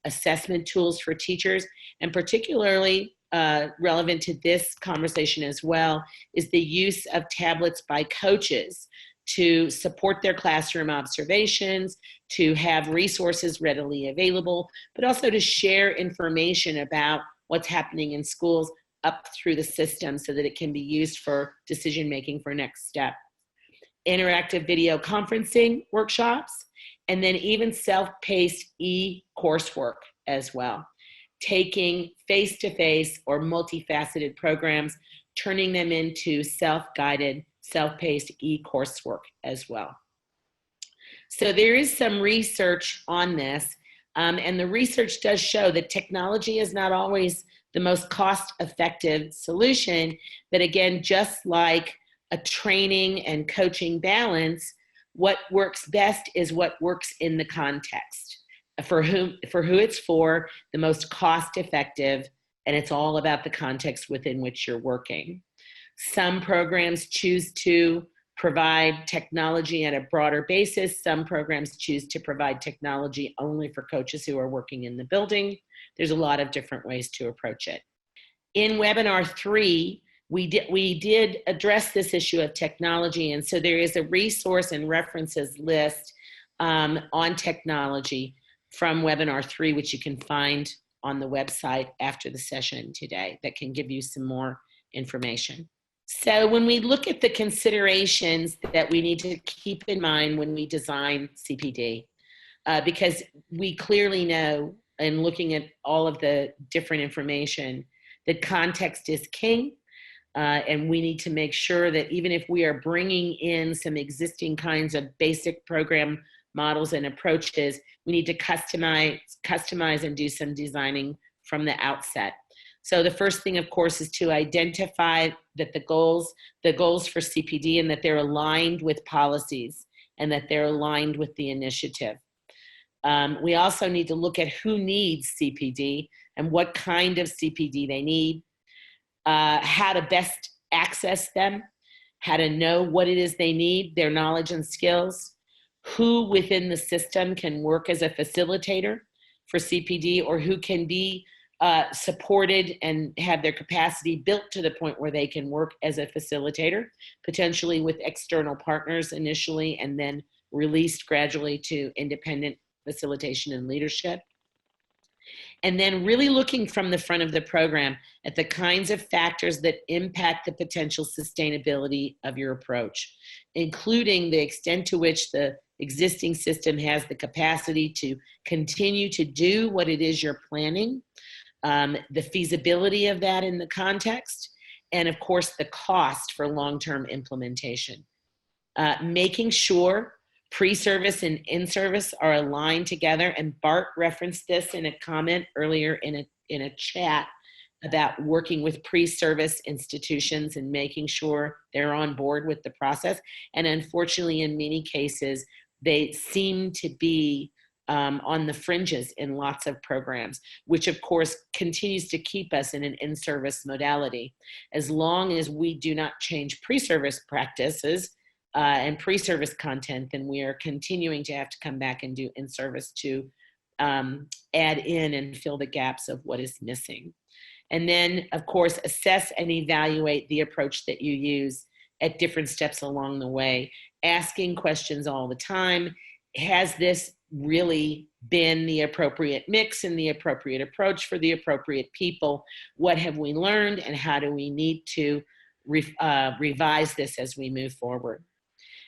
assessment tools for teachers. And particularly relevant to this conversation as well is the use of tablets by coaches to support their classroom observations, to have resources readily available, but also to share information about what's happening in schools up through the system so that it can be used for decision-making for next step. Interactive video conferencing workshops, and then even self-paced e-coursework as well. Taking face-to-face or multifaceted programs, turning them into self-guided, self-paced e-coursework as well. So there is some research on this, and the research does show that technology is not always the most cost-effective solution, but again, just like a training and coaching balance, what works best is what works in the context for who it's for, the most cost effective, and it's all about the context within which you're working. Some programs choose to provide technology on a broader basis. Some programs choose to provide technology only for coaches who are working in the building. There's a lot of different ways to approach it. In webinar 3, we did address this issue of technology, and so there is a resource and references list on technology from webinar 3, which you can find on the website after the session today that can give you some more information. So when we look at the considerations that we need to keep in mind when we design CPD, because we clearly know, in looking at all of the different information, that context is king, and we need to make sure that even if we are bringing in some existing kinds of basic program models and approaches, we need to customize and do some designing from the outset. So the first thing, of course, is to identify that the goals for CPD, and that they're aligned with policies and that they're aligned with the initiative. We also need to look at who needs CPD and what kind of CPD they need, how to best access them, how to know what it is they need, their knowledge and skills, who within the system can work as a facilitator for CPD, or who can be supported and have their capacity built to the point where they can work as a facilitator, potentially with external partners initially, and then released gradually to independent facilitation and leadership. And then really looking from the front of the program at the kinds of factors that impact the potential sustainability of your approach, including the extent to which the existing system has the capacity to continue to do what it is you're planning, the feasibility of that in the context, and of course the cost for long-term implementation. Making sure pre-service and in-service are aligned together, and Bart referenced this in a comment earlier in a chat about working with pre-service institutions and making sure they're on board with the process. And unfortunately, in many cases, they seem to be on the fringes in lots of programs, which of course continues to keep us in an in-service modality. As long as we do not change pre-service practices and pre-service content, then we are continuing to have to come back and do in-service to add in and fill the gaps of what is missing. And then, of course, assess and evaluate the approach that you use at different steps along the way, asking questions all the time. Has this really been the appropriate mix and the appropriate approach for the appropriate people? What have we learned, and how do we need to revise this as we move forward?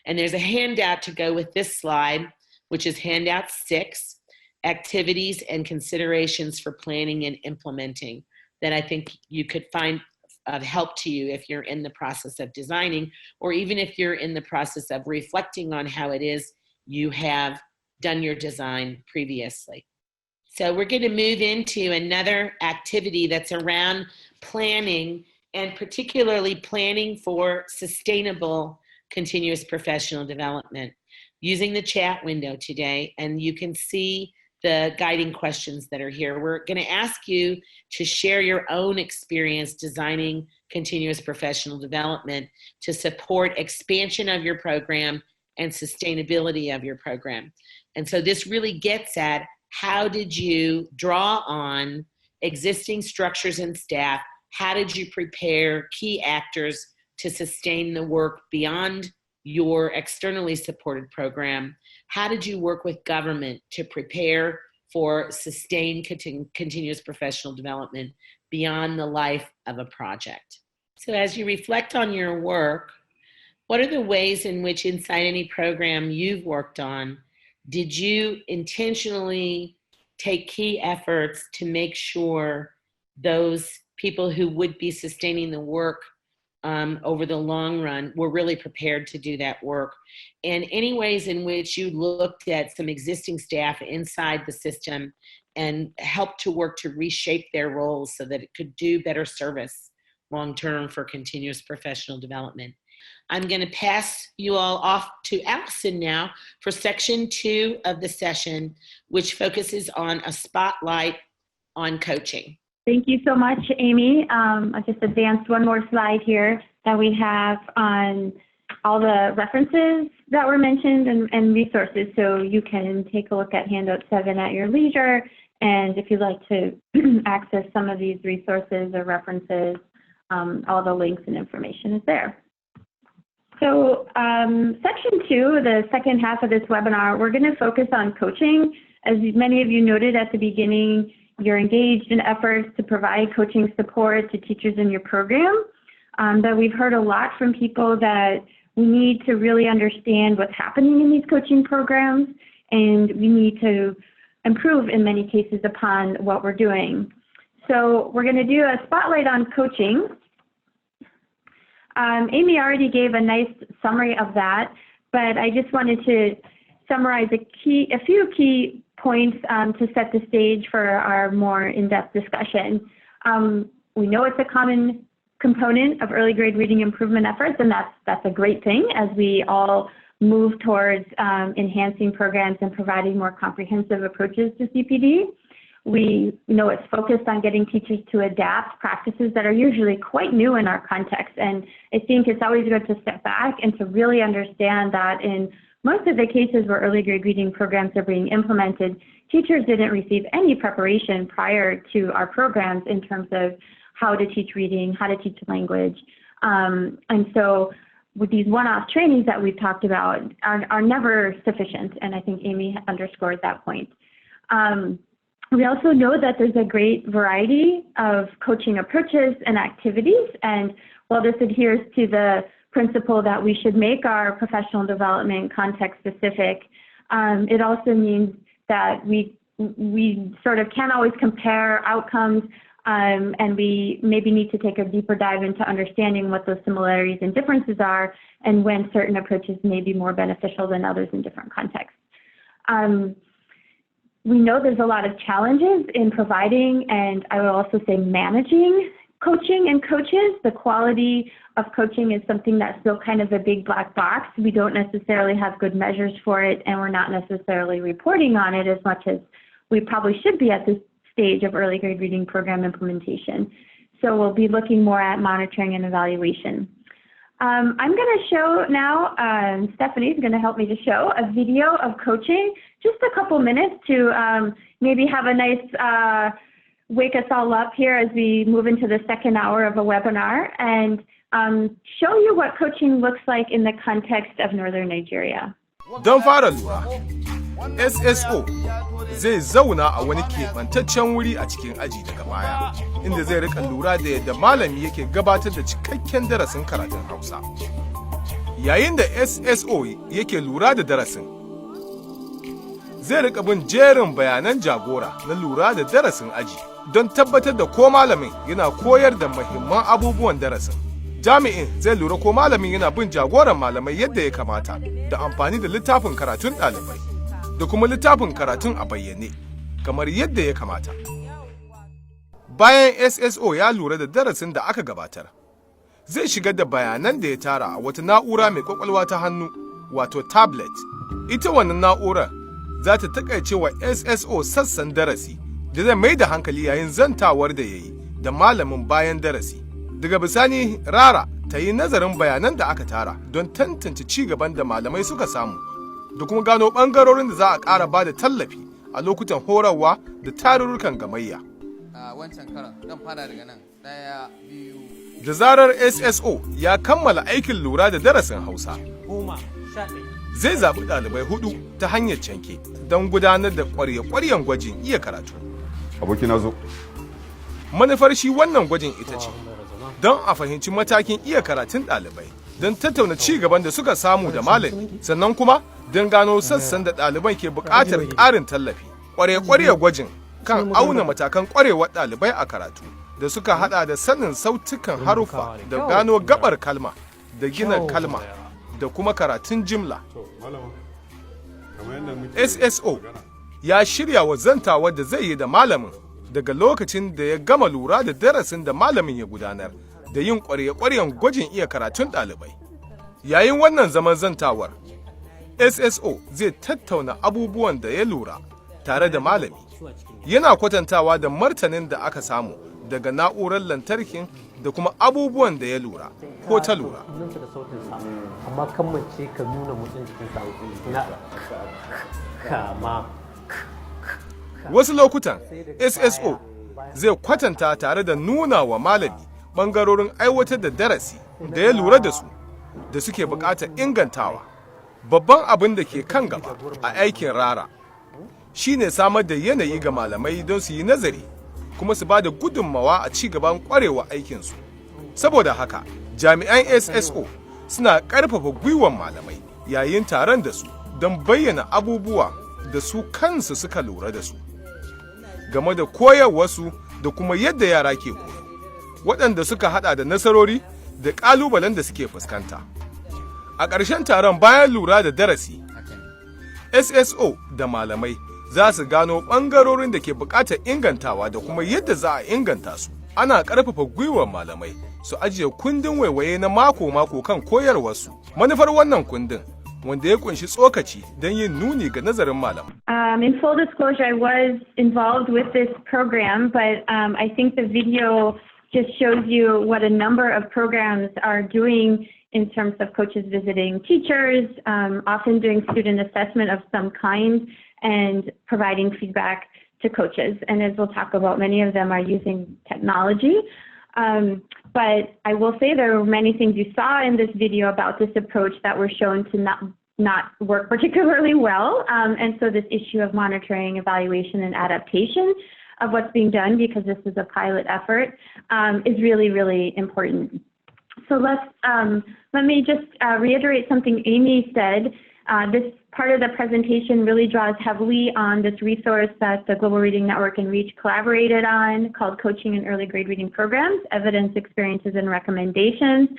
And there's a handout to go with this slide, which is handout 6, activities and considerations for planning and implementing, that I think you could find of help to you if you're in the process of designing, or even if you're in the process of reflecting on how it is you have done your design previously. So we're going to move into another activity that's around planning, and particularly planning for sustainable continuous professional development, using the chat window today. And you can see the guiding questions that are here. We're going to ask you to share your own experience designing continuous professional development to support expansion of your program and sustainability of your program. And so this really gets at, how did you draw on existing structures and staff? How did you prepare key actors to sustain the work beyond your externally supported program? How did you work with government to prepare for sustained continuous professional development beyond the life of a project? So as you reflect on your work, what are the ways in which inside any program you've worked on, did you intentionally take key efforts to make sure those people who would be sustaining the work over the long run were really prepared to do that work? And any ways in which you looked at some existing staff inside the system and helped to work to reshape their roles so that it could do better service long-term for continuous professional development. I'm going to pass you all off to Allison now for section 2 of the session, which focuses on a spotlight on coaching. Thank you so much, Amy. I just advanced one more slide here that we have on all the references that were mentioned and resources, so you can take a look at handout 7 at your leisure, and if you'd like to access some of these resources or references, all the links and information is there. So section 2, the second half of this webinar, we're going to focus on coaching. As many of you noted at the beginning, you're engaged in efforts to provide coaching support to teachers in your program. But we've heard a lot from people that we need to really understand what's happening in these coaching programs, and we need to improve in many cases upon what we're doing. So we're going to do a spotlight on coaching. Amy already gave a nice summary of that, but I just wanted to summarize a few key points to set the stage for our more in-depth discussion. We know it's a common component of early grade reading improvement efforts, and that's a great thing as we all move towards enhancing programs and providing more comprehensive approaches to CPD. We know it's focused on getting teachers to adapt practices that are usually quite new in our context, and I think it's always good to step back and to really understand that in most of the cases where early grade reading programs are being implemented, teachers didn't receive any preparation prior to our programs in terms of how to teach reading, how to teach language. And so with these one-off trainings that we've talked about are never sufficient, and I think Amy underscored that point. We also know that there's a great variety of coaching approaches and activities, and while this adheres to the principle that we should make our professional development context specific, it also means that we sort of can't always compare outcomes, and we maybe need to take a deeper dive into understanding what those similarities and differences are, and when certain approaches may be more beneficial than others in different contexts. We know there's a lot of challenges in providing, and I will also say managing coaching and coaches. The quality of coaching is something that's still kind of a big black box. We don't necessarily have good measures for it, and we're not necessarily reporting on it as much as we probably should be at this stage of early grade reading program implementation. So we'll be looking more at monitoring and evaluation. I'm going to show now, Stephanie's going to help me to show a video of coaching, just a couple minutes to maybe have a nice wake us all up here as we move into the second hour of a webinar, and show you what coaching looks like in the context of Northern Nigeria. Don fara lura, SSO zai zauna a wani keɓantaccen wuri a cikin aji daga baya, inda zai rika lura da yadda malami yake gabatar da cikakken darasin karatun Hausa. Yayin da SSO yake lura da darasin, zai rika bin jerin bayanan jagora na lura da darasin aji don tabbatar da ko malamin yana koyar da muhimman abubuwan darasin. Jami'in zai lura ko malamin yana bin jagoran malamai yadda ya kamata da amfani da littafin karatun ɗalibai da kuma littafin karatun a bayyane kamar yadda ya kamata. Bayan SSO ya lura da darasin da aka gabatar, zai shigar da bayanan da ya tara a wata na'ura mai kwakwalwa ta hannu, wato tablet. Ita wannan na'urar za ta takaice wa SSO sassan darasi da zai mai da hankali yayin zantawar da ya yi da malamin bayan darasi. Daga bisani Rara ta yi nazarin bayanan da aka tara don tantance ci gaban da malamai suka samu da kuma gano ɓangarorin da za a ƙara ba da tallafi a lokutan horarwa da tarurrukan gamayya. Wancan karan zan fara daga nan, 1, 2. Da zarar SSO ya kammala aikin lura da darasin Hausa, zai zaɓi ɗalibai 4 ta hanyar canke don gudanar da ƙwarya-ƙwaryen gwajin iya karatu. Aboki na zo. Manufar shi wannan gwajin ita ce don a fahimci matakin iya karatun ɗalibai, don tattauna ci gaban da suka samu da malami, sannan kuma don gano sassan da ɗaliban ke buƙatar ƙarin tallafi. Ƙwarya-ƙwarya gwajin kan auna matakan ƙwarewar ɗalibai a karatu da suka haɗa da sanin sautukan haruffa da gano gaɓar kalma da gina kalma da kuma karatun jimla. SSO ya shirya wa zantawar da zai yi da malamin daga lokacin da ya gama lura da darasin da malamin ya gudanar da yin ƙwarya-ƙwaryen gwajin iya karatun ɗalibai. Yayin wannan zaman zantawar, SSO zai tattauna abubuwan da ya lura tare da malami. Yana kwatantawa da martanin da aka samu daga na'urar lantarkin da kuma abubuwan da ya lura ko ta lura. Amma kammance ka nuna motsin jikinsa na kama. Wasu lokutan SSO zai kwatanta tare da nuna wa malami ɓangarorin aiwatar da darasi da ya lura da su da suke buƙatar ingantawa. Babban abin da ke kan gaba a aikin rara shine samar da yanayi ga malamai don su yi nazari kuma su ba da gudunmawa a ci gaban ƙwarewa aikinsu. Saboda haka, jami'an SSO suna ƙarfafa gwiwan malamai yayin taron da su don bayyana abubuwa da su kansu suka lura da su game da koyarwarsu da kuma yadda yara ke koyo, waɗanda suka haɗa da nasarori da ƙalubalen da suke fuskanta. A ƙarshen taron, bayan lura da darasi, SSO da malamai za su gano ɓangarorin da ke buƙatar ingantawa da kuma yadda za a inganta su. Ana ƙarfafa gwiwar malamai su ajiye kundin waiwaye na mako-mako kan koyarwarsu. Manufar wannan kundin, wanda ya kunshi tsokaci don yin nuni ga nazarin malam. In full disclosure, I was involved with this program, but I think the video just shows you what a number of programs are doing in terms of coaches visiting teachers, often doing student assessment of some kind, and providing feedback to coaches. And as we'll talk about, many of them are using technology. But I will say there were many things you saw in this video about this approach that were shown to not work particularly well. And so this issue of monitoring, evaluation, and adaptation of what's being done, because this is a pilot effort, is really, really important. So let me just reiterate something Amy said. This part of the presentation really draws heavily on this resource that the Global Reading Network and REACH collaborated on, called Coaching in Early Grade Reading Programs, Evidence, Experiences, and Recommendations.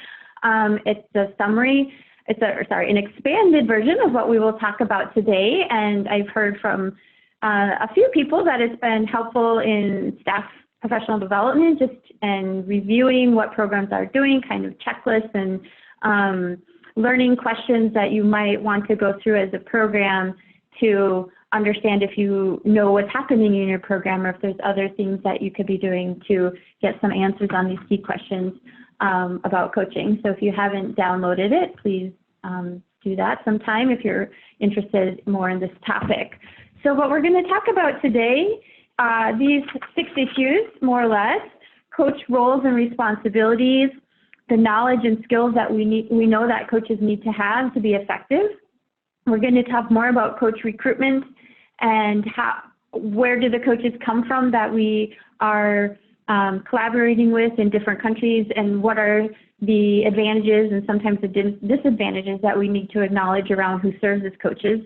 It's a summary, an expanded version of what we will talk about today, and I've heard from a few people that it's been helpful in staff professional development, and reviewing what programs are doing, kind of checklists and learning questions that you might want to go through as a program to understand if you know what's happening in your program, or if there's other things that you could be doing to get some answers on these key questions about coaching. So if you haven't downloaded it, please do that sometime if you're interested more in this topic. So what we're going to talk about today, these 6 issues, more or less: coach roles and responsibilities, the knowledge and skills that we know that coaches need to have to be effective. We're going to talk more about coach recruitment and where do the coaches come from that we are collaborating with in different countries, and what are the advantages and sometimes the disadvantages that we need to acknowledge around who serves as coaches.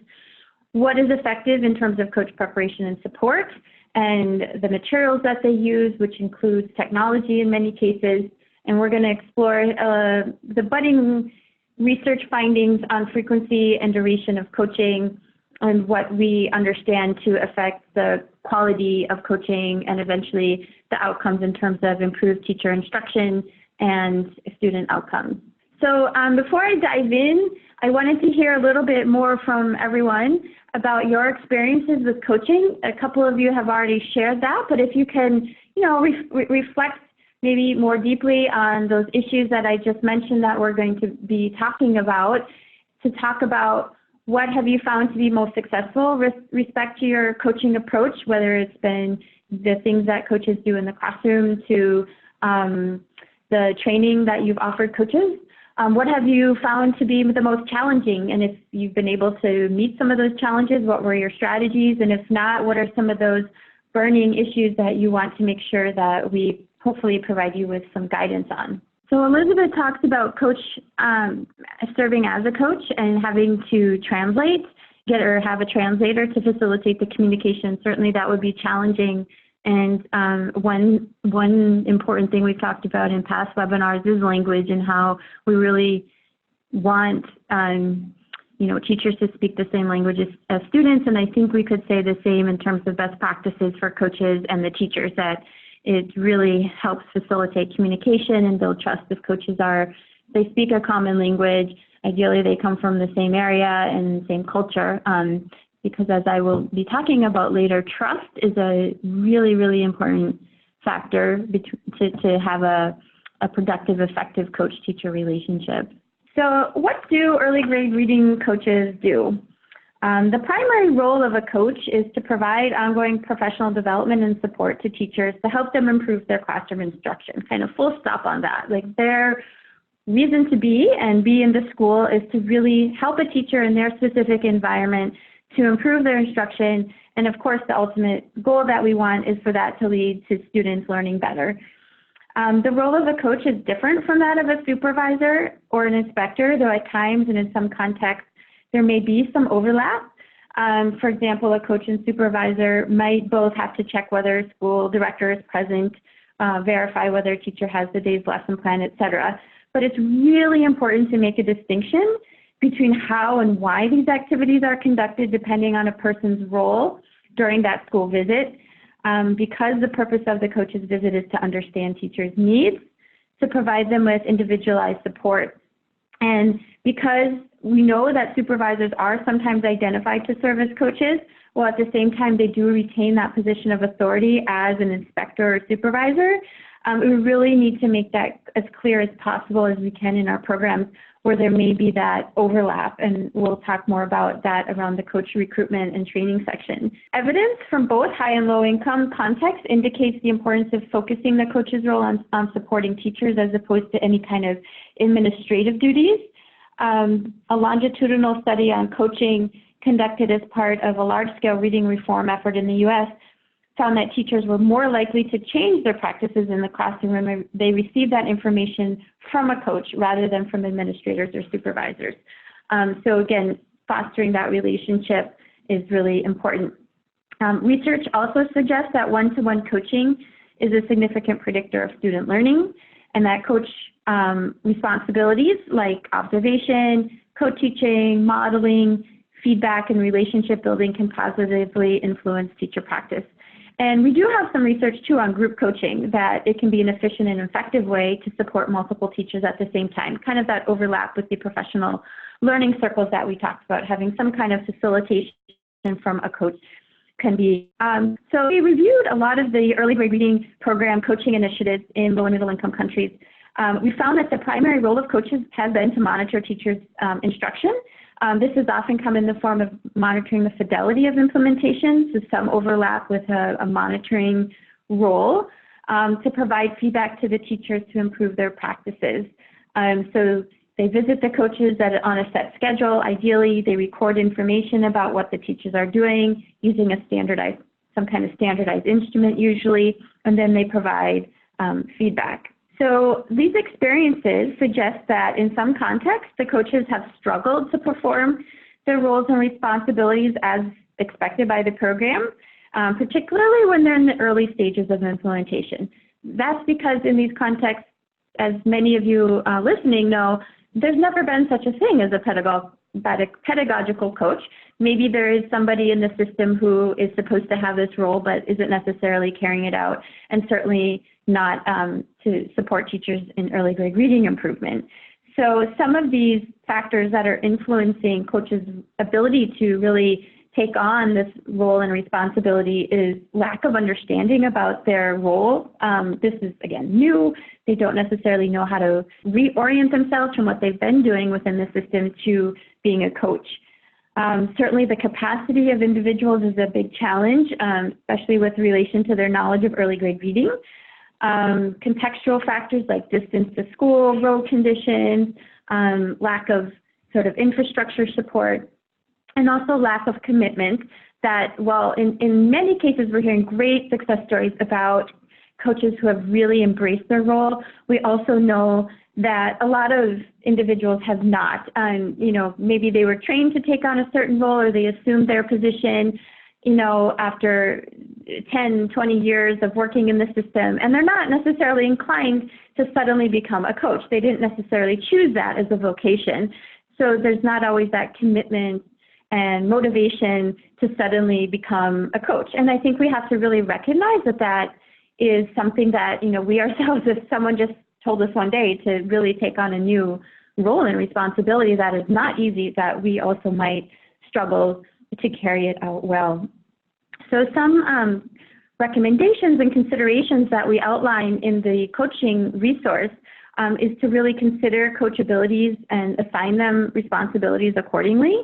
What is effective in terms of coach preparation and support, and the materials that they use, which includes technology in many cases. And we're going to explore the budding research findings on frequency and duration of coaching, and what we understand to affect the quality of coaching and eventually the outcomes in terms of improved teacher instruction and student outcomes. So before I dive in, I wanted to hear a little bit more from everyone about your experiences with coaching. A couple of you have already shared that, but if you can, reflect maybe more deeply on those issues that I just mentioned that we're going to be talking about, to talk about what have you found to be most successful with respect to your coaching approach, whether it's been the things that coaches do in the classroom to the training that you've offered coaches. What have you found to be the most challenging? And if you've been able to meet some of those challenges, what were your strategies? And if not, what are some of those burning issues that you want to make sure that we hopefully provide you with some guidance on? So Elizabeth talks about serving as a coach and having to translate, have a translator to facilitate the communication. Certainly that would be challenging. And one important thing we've talked about in past webinars is language, and how we really want teachers to speak the same language as students. And I think we could say the same in terms of best practices for coaches and the teachers, that it really helps facilitate communication and build trust if coaches they speak a common language, Ideally, they come from the same area and same culture. Because as I will be talking about later, trust is a really, really important factor to have a productive, effective coach-teacher relationship. So what do early grade reading coaches do? The primary role of a coach is to provide ongoing professional development and support to teachers to help them improve their classroom instruction, kind of full stop on that. Like their reason to be and be in the school is to really help a teacher in their specific environment to improve their instruction. And of course, the ultimate goal that we want is for that to lead to students learning better. The role of a coach is different from that of a supervisor or an inspector, though at times and in some contexts, there may be some overlap. For example, a coach and supervisor might both have to check whether a school director is present, verify whether a teacher has the day's lesson plan, etc. But it's really important to make a distinction between how and why these activities are conducted depending on a person's role during that school visit, because the purpose of the coach's visit is to understand teachers' needs, to provide them with individualized support. And because we know that supervisors are sometimes identified to serve as coaches, while at the same time they do retain that position of authority as an inspector or supervisor, we really need to make that as clear as possible as we can in our programs where there may be that overlap, and we'll talk more about that around the coach recruitment and training section. Evidence from both high and low income contexts indicates the importance of focusing the coach's role on supporting teachers as opposed to any kind of administrative duties. A longitudinal study on coaching conducted as part of a large-scale reading reform effort in the U.S. found that teachers were more likely to change their practices in the classroom when they received that information from a coach rather than from administrators or supervisors. So again, fostering that relationship is really important. Research also suggests that one-to-one coaching is a significant predictor of student learning, and that coach responsibilities like observation, co-teaching, modeling, feedback, and relationship building can positively influence teacher practice. And we do have some research too on group coaching, that it can be an efficient and effective way to support multiple teachers at the same time, kind of that overlap with the professional learning circles that we talked about, having some kind of facilitation from a coach can be. So we reviewed a lot of the early grade reading program coaching initiatives in low and middle income countries. We found that the primary role of coaches has been to monitor teachers' instruction. This has often come in the form of monitoring the fidelity of implementation, so some overlap with a monitoring role, to provide feedback to the teachers to improve their practices. So they visit the coaches on a set schedule. Ideally, they record information about what the teachers are doing using some kind of standardized instrument usually, and then they provide feedback. So these experiences suggest that in some contexts, the coaches have struggled to perform their roles and responsibilities as expected by the program, particularly when they're in the early stages of implementation. That's because in these contexts, as many of you listening know, there's never been such a thing as a pedagogical coach. Maybe there is somebody in the system who is supposed to have this role but isn't necessarily carrying it out, and certainly not to support teachers in early grade reading improvement. So some of these factors that are influencing coaches' ability to really take on this role and responsibility is lack of understanding about their role. This is, again, new. They don't necessarily know how to reorient themselves from what they've been doing within the system to being a coach. Certainly the capacity of individuals is a big challenge, especially with relation to their knowledge of early grade reading. Contextual factors like distance to school, road conditions, lack of sort of infrastructure support, and also lack of commitment that, while in many cases we're hearing great success stories about coaches who have really embraced their role, we also know that a lot of individuals have not. Maybe they were trained to take on a certain role, or they assumed their position, after 10, 20 years of working in the system, and they're not necessarily inclined to suddenly become a coach. They didn't necessarily choose that as a vocation. So there's not always that commitment and motivation to suddenly become a coach. And I think we have to really recognize that is something that, we ourselves, if someone just told us one day to really take on a new role and responsibility that is not easy, that we also might struggle to carry it out well. So some recommendations and considerations that we outline in the coaching resource is to really consider coach abilities and assign them responsibilities accordingly,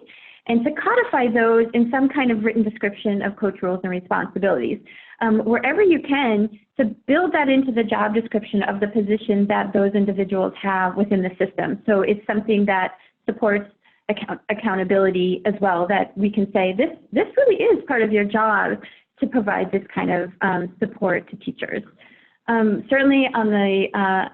and to codify those in some kind of written description of coach roles and responsibilities. Wherever you can, to build that into the job description of the position that those individuals have within the system. So it's something that supports accountability as well, that we can say, this really is part of your job to provide this kind of support to teachers. Certainly on the,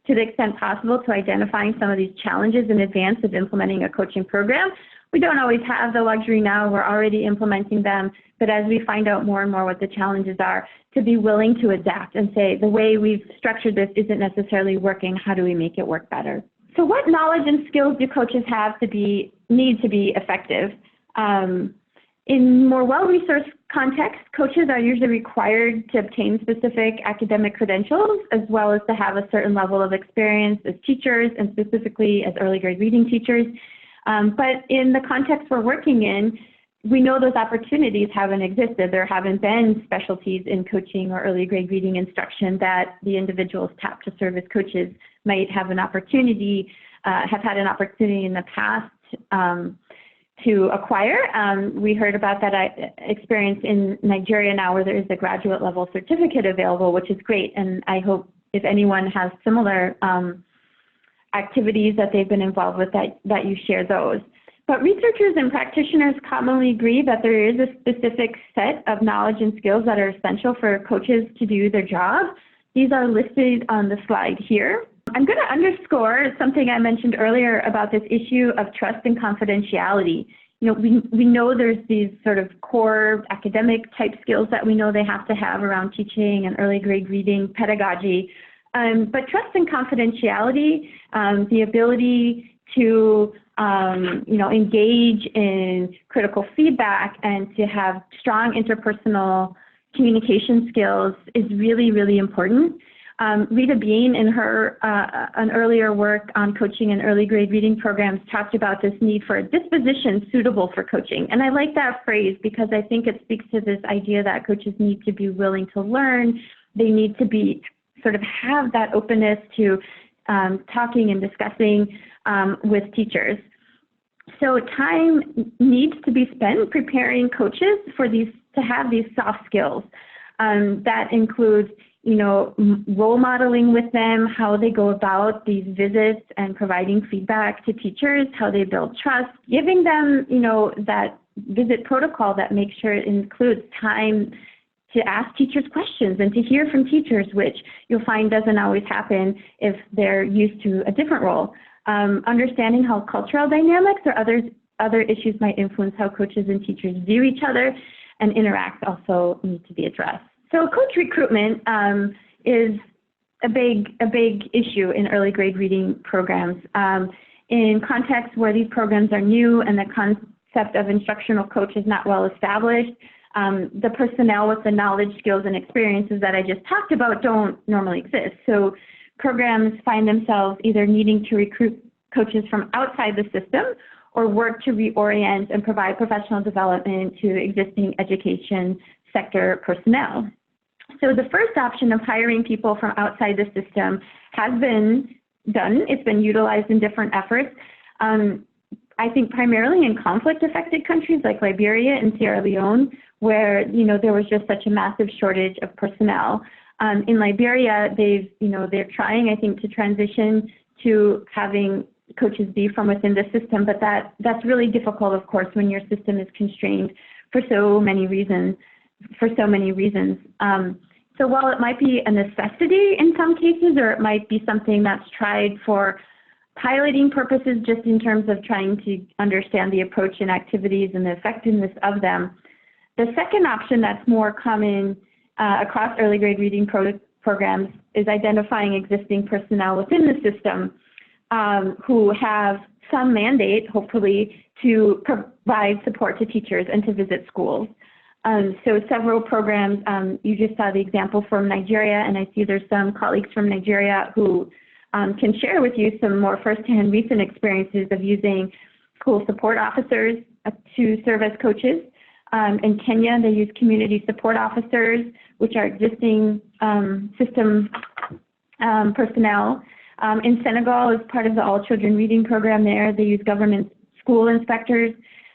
to the extent possible, to identifying some of these challenges in advance of implementing a coaching program. We don't always have the luxury now, we're already implementing them, but as we find out more and more what the challenges are, to be willing to adapt and say, the way we've structured this isn't necessarily working, how do we make it work better? So what knowledge and skills do coaches have to need to be effective? In more well-resourced contexts, coaches are usually required to obtain specific academic credentials, as well as to have a certain level of experience as teachers, and specifically as early grade reading teachers. But in the context we're working in, we know those opportunities haven't existed. There haven't been specialties in coaching or early grade reading instruction that the individuals tapped to serve as coaches might have an opportunity, have had an opportunity in the past to acquire. We heard about that experience in Nigeria now, where there is a graduate level certificate available, which is great. And I hope if anyone has similar activities that they've been involved with, that you share those. But researchers and practitioners commonly agree that there is a specific set of knowledge and skills that are essential for coaches to do their job. These are listed on the slide here. I'm going to underscore something I mentioned earlier about this issue of trust and confidentiality. You know, we know there's these sort of core academic type skills that we know they have to have around teaching and early grade reading pedagogy. But trust and confidentiality, the ability to engage in critical feedback and to have strong interpersonal communication skills is really, really important. Rita Bean, in her an earlier work on coaching and early grade reading programs, talked about this need for a disposition suitable for coaching. And I like that phrase because I think it speaks to this idea that coaches need to be willing to learn. They need to be sort of have that openness to talking and discussing with teachers. So time needs to be spent preparing coaches for these, to have these soft skills. That includes, role modeling with them, how they go about these visits and providing feedback to teachers, how they build trust, giving them, that visit protocol that makes sure it includes time to ask teachers questions and to hear from teachers, which you'll find doesn't always happen if they're used to a different role. Understanding how cultural dynamics or other issues might influence how coaches and teachers view each other and interact also need to be addressed. So coach recruitment is a big issue in early grade reading programs. In contexts where these programs are new and the concept of instructional coach is not well established, the personnel with the knowledge, skills, and experiences that I just talked about don't normally exist. So programs find themselves either needing to recruit coaches from outside the system or work to reorient and provide professional development to existing education sector personnel. So the first option of hiring people from outside the system has been done. It's been utilized in different efforts. I think primarily in conflict-affected countries like Liberia and Sierra Leone, where there was just such a massive shortage of personnel. In Liberia, they're trying, I think, to transition to having coaches be from within the system, but that's really difficult, of course, when your system is constrained for so many reasons. So while it might be a necessity in some cases, or it might be something that's tried for piloting purposes, just in terms of trying to understand the approach and activities and the effectiveness of them, the second option that's more common across early grade reading programs is identifying existing personnel within the system who have some mandate, hopefully, to provide support to teachers and to visit schools. So several programs, you just saw the example from Nigeria, and I see there's some colleagues from Nigeria who can share with you some more firsthand recent experiences of using school support officers to serve as coaches. In Kenya, they use community support officers, which are existing system personnel. In Senegal, as part of the All Children Reading program there, they use government school inspectors,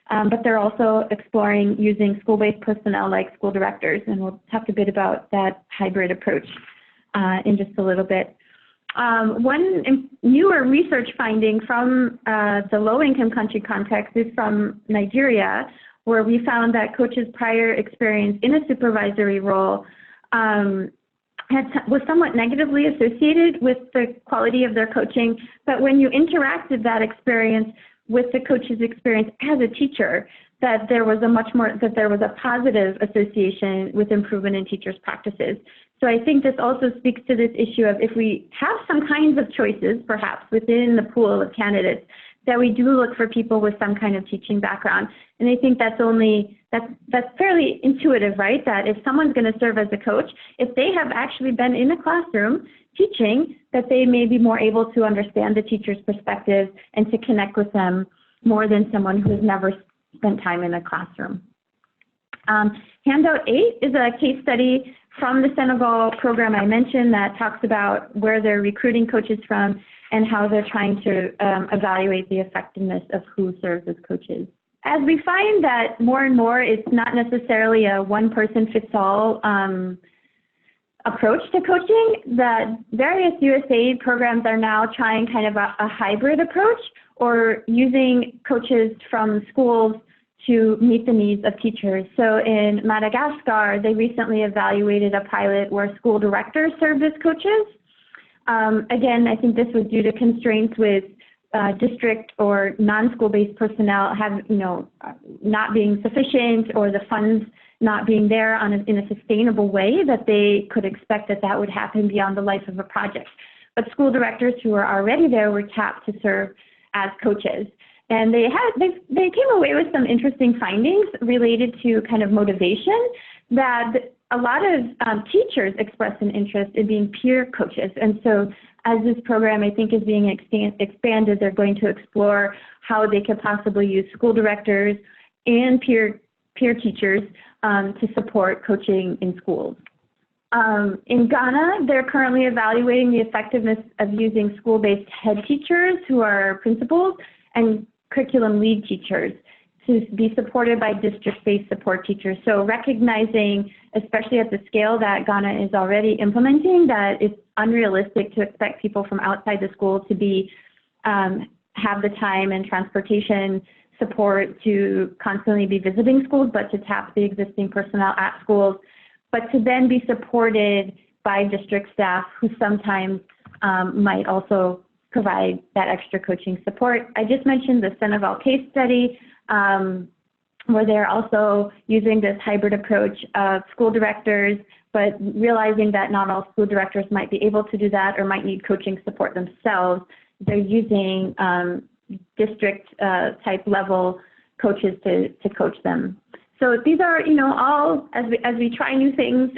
but they're also exploring using school-based personnel like school directors, and we'll talk a bit about that hybrid approach in just a little bit. One newer research finding from the low-income country context is from Nigeria, where we found that coaches' prior experience in a supervisory role was somewhat negatively associated with the quality of their coaching, but when you interacted that experience with the coach's experience as a teacher, that there was a positive association with improvement in teachers' practices. So I think this also speaks to this issue of if we have some kinds of choices, perhaps within the pool of candidates, that we do look for people with some kind of teaching background. And I think that's fairly intuitive, right? That if someone's going to serve as a coach, if they have actually been in a classroom teaching, that they may be more able to understand the teacher's perspective and to connect with them more than someone who has never spent time in a classroom. Handout 8 is a case study from the Senegal program I mentioned that talks about where they're recruiting coaches from and how they're trying to evaluate the effectiveness of who serves as coaches. As we find that more and more it's not necessarily a one-person-fits-all approach to coaching, that various USAID programs are now trying kind of a hybrid approach, or using coaches from schools to meet the needs of teachers. So in Madagascar, they recently evaluated a pilot where school directors served as coaches. Again, I think this was due to constraints with district or non-school-based personnel not being sufficient, or the funds not being there in a sustainable way that they could expect that would happen beyond the life of a project. But school directors who were already there were tapped to serve as coaches. And they came away with some interesting findings related to kind of motivation, that a lot of teachers expressed an interest in being peer coaches. And so as this program, I think, is being expanded, they're going to explore how they could possibly use school directors and peer teachers to support coaching in schools. In Ghana, they're currently evaluating the effectiveness of using school-based head teachers who are principals and curriculum lead teachers to be supported by district-based support teachers. So recognizing, especially at the scale that Ghana is already implementing, that it's unrealistic to expect people from outside the school to be have the time and transportation support to constantly be visiting schools, but to tap the existing personnel at schools, but to then be supported by district staff who sometimes might also provide that extra coaching support. I just mentioned the Senegal case study, where they're also using this hybrid approach of school directors, but realizing that not all school directors might be able to do that or might need coaching support themselves. They're using district type level coaches to coach them. So these are, all, as we try new things,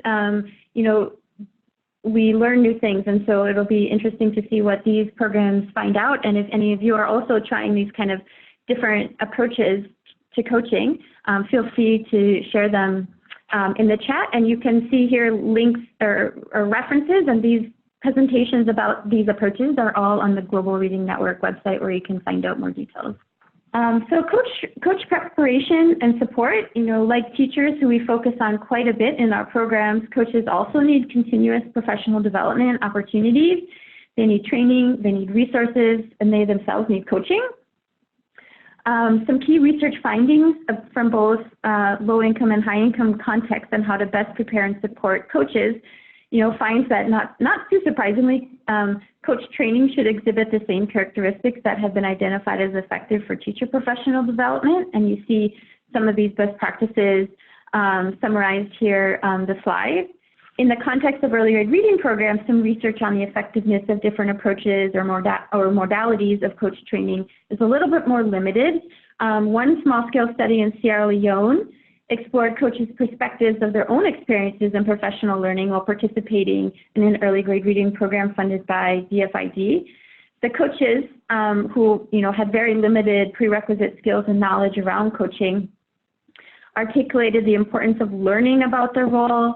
we learn new things, and so it'll be interesting to see what these programs find out. And if any of you are also trying these kind of different approaches to coaching, feel free to share them in the chat, and you can see here links or references, and these presentations about these approaches are all on the Global Reading Network website, where you can find out more details. So coach preparation and support, like teachers who we focus on quite a bit in our programs, coaches also need continuous professional development opportunities. They need training, they need resources, and they themselves need coaching. Some key research findings from both low-income and high-income contexts on how to best prepare and support coaches, finds that not too surprisingly, coach training should exhibit the same characteristics that have been identified as effective for teacher professional development. And you see some of these best practices summarized here on the slide. In the context of early grade reading programs, some research on the effectiveness of different approaches or modalities of coach training is a little bit more limited. One small-scale study in Sierra Leone explored coaches' perspectives of their own experiences in professional learning while participating in an early grade reading program funded by DFID. The coaches who had very limited prerequisite skills and knowledge around coaching articulated the importance of learning about their role,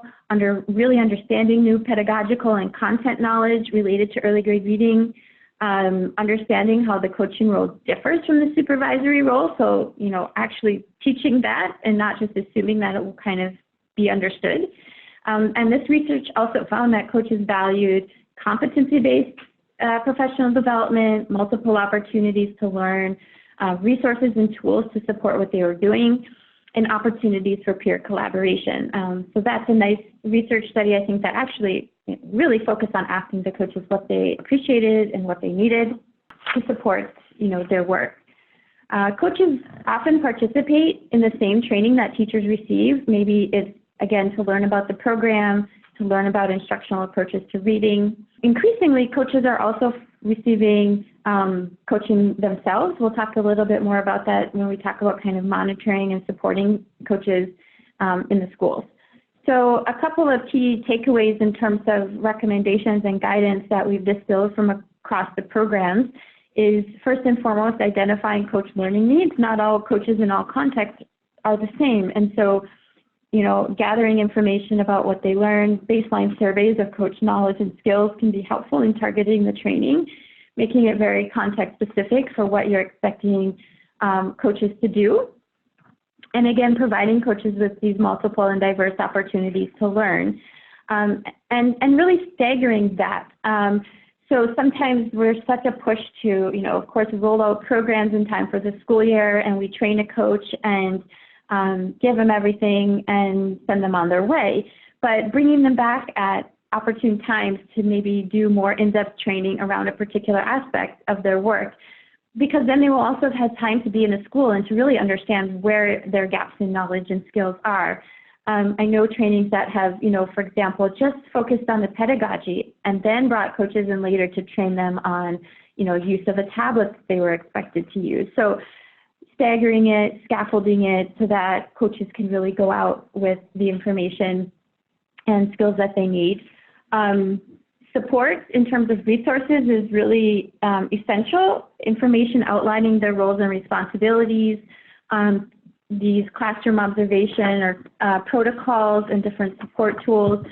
really understanding new pedagogical and content knowledge related to early grade reading, understanding how the coaching role differs from the supervisory role. So, actually teaching that and not just assuming that it will kind of be understood. And this research also found that coaches valued competency-based professional development, multiple opportunities to learn, resources and tools to support what they were doing, and opportunities for peer collaboration. So that's a nice research study, I think, that actually really focused on asking the coaches what they appreciated and what they needed to support, their work. Coaches often participate in the same training that teachers receive. Maybe it's, again, to learn about the program, to learn about instructional approaches to reading. Increasingly, coaches are also receiving coaching themselves. We'll talk a little bit more about that when we talk about kind of monitoring and supporting coaches in the schools. So a couple of key takeaways in terms of recommendations and guidance that we've distilled from across the programs is, first and foremost, identifying coach learning needs. Not all coaches in all contexts are the same. And so, gathering information about what they learn, baseline surveys of coach knowledge and skills can be helpful in targeting the training, making it very context specific for what you're expecting coaches to do. And again, providing coaches with these multiple and diverse opportunities to learn, and really staggering that. So sometimes we're such a push to, of course, roll out programs in time for the school year, and we train a coach and give them everything and send them on their way. But bringing them back at opportune times to maybe do more in-depth training around a particular aspect of their work, because then they will also have time to be in the school and to really understand where their gaps in knowledge and skills are. I know trainings that have, for example, just focused on the pedagogy and then brought coaches in later to train them on, use of a tablet that they were expected to use. So staggering it, scaffolding it so that coaches can really go out with the information and skills that they need. Support in terms of resources is really essential. Information outlining their roles and responsibilities, these classroom observation or protocols and different support tools,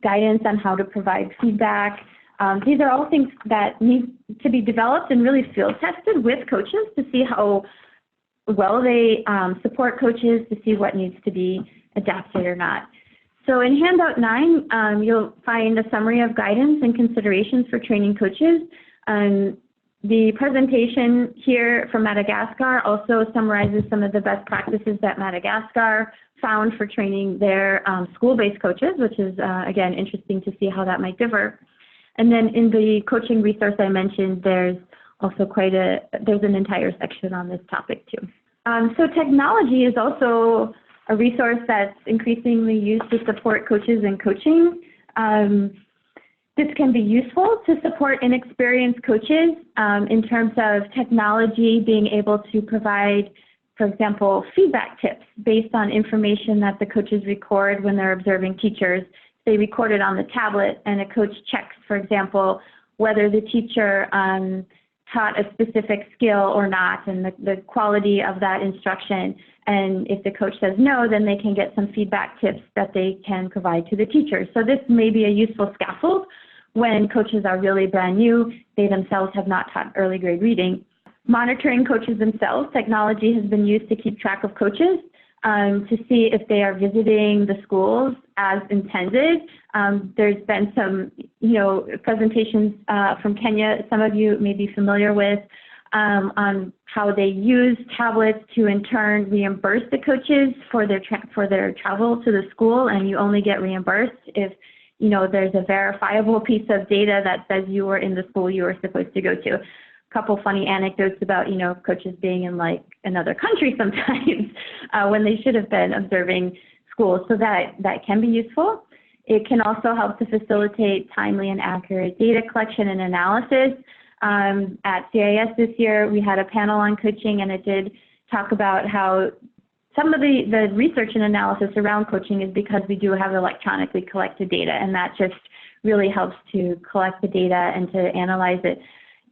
guidance on how to provide feedback. These are all things that need to be developed and really field tested with coaches to see how well they support coaches, to see what needs to be adapted or not. So in handout 9, you'll find a summary of guidance and considerations for training coaches. The presentation here from Madagascar also summarizes some of the best practices that Madagascar found for training their school-based coaches, which is, again, interesting to see how that might differ. And then in the coaching resource I mentioned, there's also there's an entire section on this topic too. So technology is also a resource that's increasingly used to support coaches in coaching. This can be useful to support inexperienced coaches in terms of technology being able to provide, for example, feedback tips based on information that the coaches record when they're observing teachers. They record it on the tablet, and a coach checks, for example, whether the teacher taught a specific skill or not, and the quality of that instruction. And if the coach says no, then they can get some feedback tips that they can provide to the teacher. So this may be a useful scaffold when coaches are really brand new, they themselves have not taught early grade reading. Monitoring coaches themselves, technology has been used to keep track of coaches to see if they are visiting the schools as intended. There's been some, presentations from Kenya, some of you may be familiar with, on how they use tablets to in turn reimburse the coaches for their travel to the school, and you only get reimbursed if there's a verifiable piece of data that says you were in the school you were supposed to go to. A couple funny anecdotes about coaches being in like another country sometimes when they should have been observing schools. So that can be useful. It can also help to facilitate timely and accurate data collection and analysis. At CIS this year, we had a panel on coaching, and it did talk about how some of the research and analysis around coaching is because we do have electronically collected data, and that just really helps to collect the data and to analyze it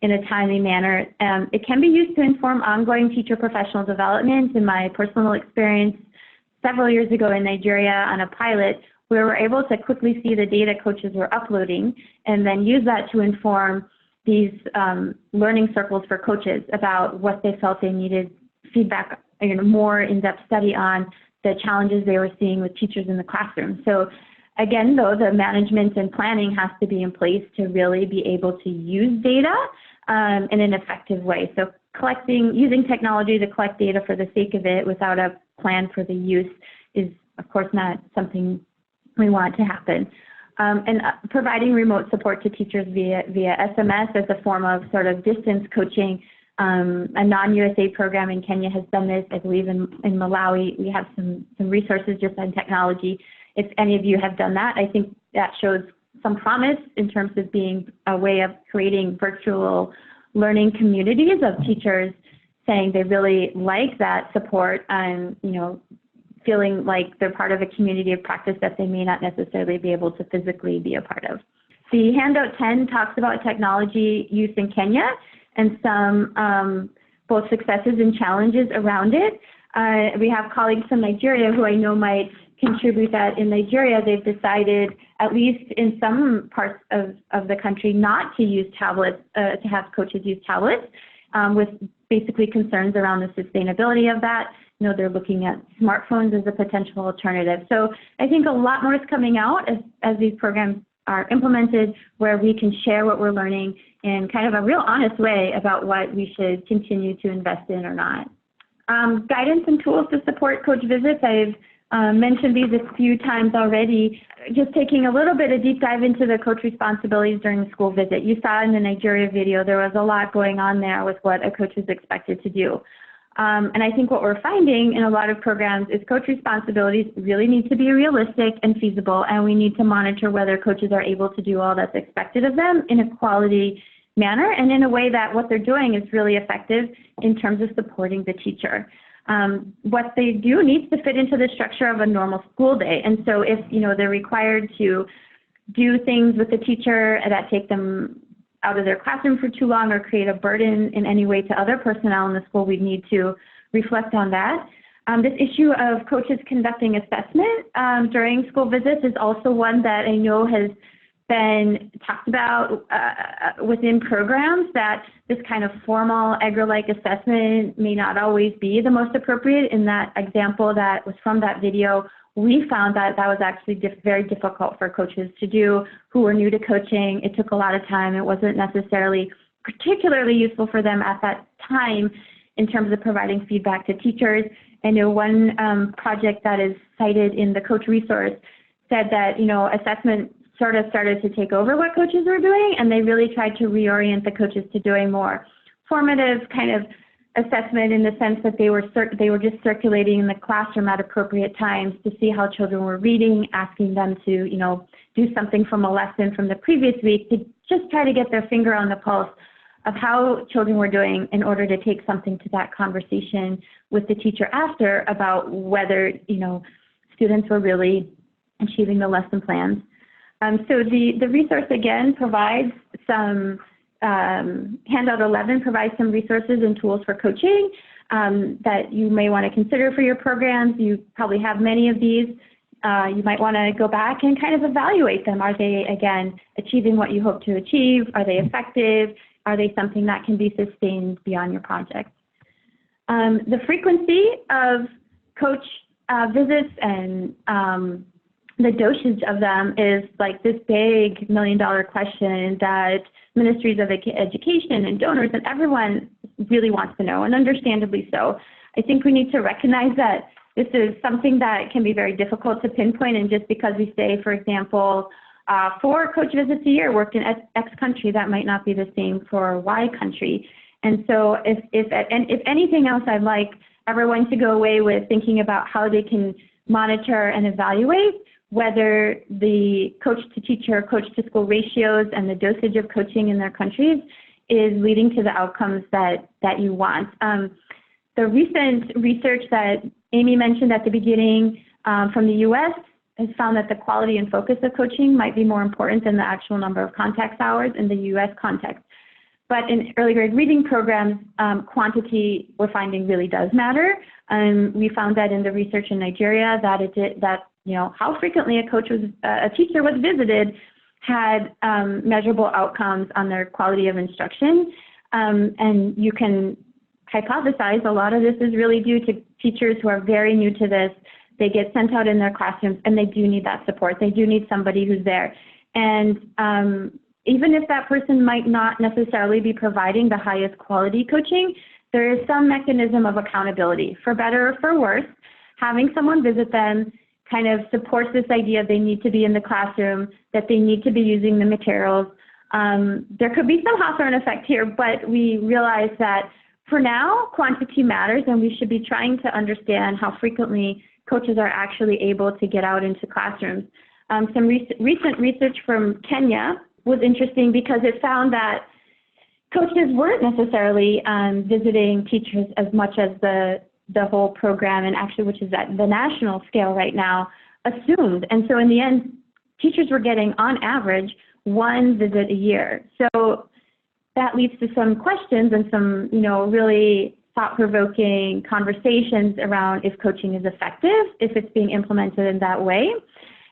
in a timely manner. It can be used to inform ongoing teacher professional development. In my personal experience, several years ago in Nigeria on a pilot, we were able to quickly see the data coaches were uploading and then use that to inform these learning circles for coaches about what they felt they needed feedback, more in-depth study on the challenges they were seeing with teachers in the classroom. So again, though, the management and planning has to be in place to really be able to use data in an effective way. So using technology to collect data for the sake of it without a plan for the use is, of course, not something we want to happen. And providing remote support to teachers via SMS as a form of sort of distance coaching. A non-USAID program in Kenya has done this. I believe in Malawi we have some resources just on technology. If any of you have done that, I think that shows some promise in terms of being a way of creating virtual learning communities of teachers saying they really like that support and, feeling like they're part of a community of practice that they may not necessarily be able to physically be a part of. The handout 10 talks about technology use in Kenya and some both successes and challenges around it. We have colleagues from Nigeria who I know might contribute that in Nigeria they've decided, at least in some parts of the country, not to use tablets, to have coaches use tablets, with basically concerns around the sustainability of that. They're looking at smartphones as a potential alternative. So I think a lot more is coming out as these programs are implemented, where we can share what we're learning in kind of a real honest way about what we should continue to invest in or not. Guidance and tools to support coach visits. I've mentioned these a few times already. Just taking a little bit of deep dive into the coach responsibilities during the school visit. You saw in the Nigeria video, there was a lot going on there with what a coach is expected to do. And I think what we're finding in a lot of programs is coach responsibilities really need to be realistic and feasible, and we need to monitor whether coaches are able to do all that's expected of them in a quality manner and in a way that what they're doing is really effective in terms of supporting the teacher. What they do needs to fit into the structure of a normal school day. And so if they're required to do things with the teacher that take them out of their classroom for too long or create a burden in any way to other personnel in the school, we need to reflect on that. This issue of coaches conducting assessment during school visits is also one that I know has been talked about within programs, that this kind of formal EGRA-like assessment may not always be the most appropriate. In that example that was from that video, we found that that was actually very difficult for coaches to do who were new to coaching. It took a lot of time. It wasn't necessarily particularly useful for them at that time in terms of providing feedback to teachers. I know one project that is cited in the coach resource said that, assessment sort of started to take over what coaches were doing, and they really tried to reorient the coaches to doing more formative kind of assessment in the sense that they were just circulating in the classroom at appropriate times to see how children were reading, asking them to, do something from a lesson from the previous week to just try to get their finger on the pulse of how children were doing in order to take something to that conversation with the teacher after about whether, students were really achieving the lesson plans. So the resource again provides some, handout 11 provides some resources and tools for coaching that you may want to consider for your programs. You probably have many of these. You might want to go back and kind of evaluate them. Are they, again, achieving what you hope to achieve? Are they effective? Are they something that can be sustained beyond your project? The frequency of coach visits and the dosage of them is like this big $1 million question that ministries of education and donors and everyone really wants to know, and understandably so. I think we need to recognize that this is something that can be very difficult to pinpoint, and just because we say, for example, 4 coach visits a year worked in X country, that might not be the same for Y country. And so if anything else, I'd like everyone to go away with thinking about how they can monitor and evaluate whether the coach-to-teacher, coach-to-school ratios and the dosage of coaching in their countries is leading to the outcomes that you want. The recent research that Amy mentioned at the beginning from the US has found that the quality and focus of coaching might be more important than the actual number of contact hours in the US context. But in early grade reading programs, quantity we're finding really does matter. We found that in the research in Nigeria that how frequently a teacher was visited had measurable outcomes on their quality of instruction. And you can hypothesize a lot of this is really due to teachers who are very new to this. They get sent out in their classrooms and they do need that support. They do need somebody who's there. And even if that person might not necessarily be providing the highest quality coaching, there is some mechanism of accountability. For better or for worse, having someone visit them kind of supports this idea they need to be in the classroom, that they need to be using the materials. There could be some Hawthorne effect here, but we realize that for now, quantity matters, and we should be trying to understand how frequently coaches are actually able to get out into classrooms. Some recent research from Kenya was interesting because it found that coaches weren't necessarily visiting teachers as much as the whole program, and actually, which is at the national scale right now, assumed. And so in the end, teachers were getting, on average, one visit a year. So that leads to some questions and some, really thought-provoking conversations around if coaching is effective, if it's being implemented in that way.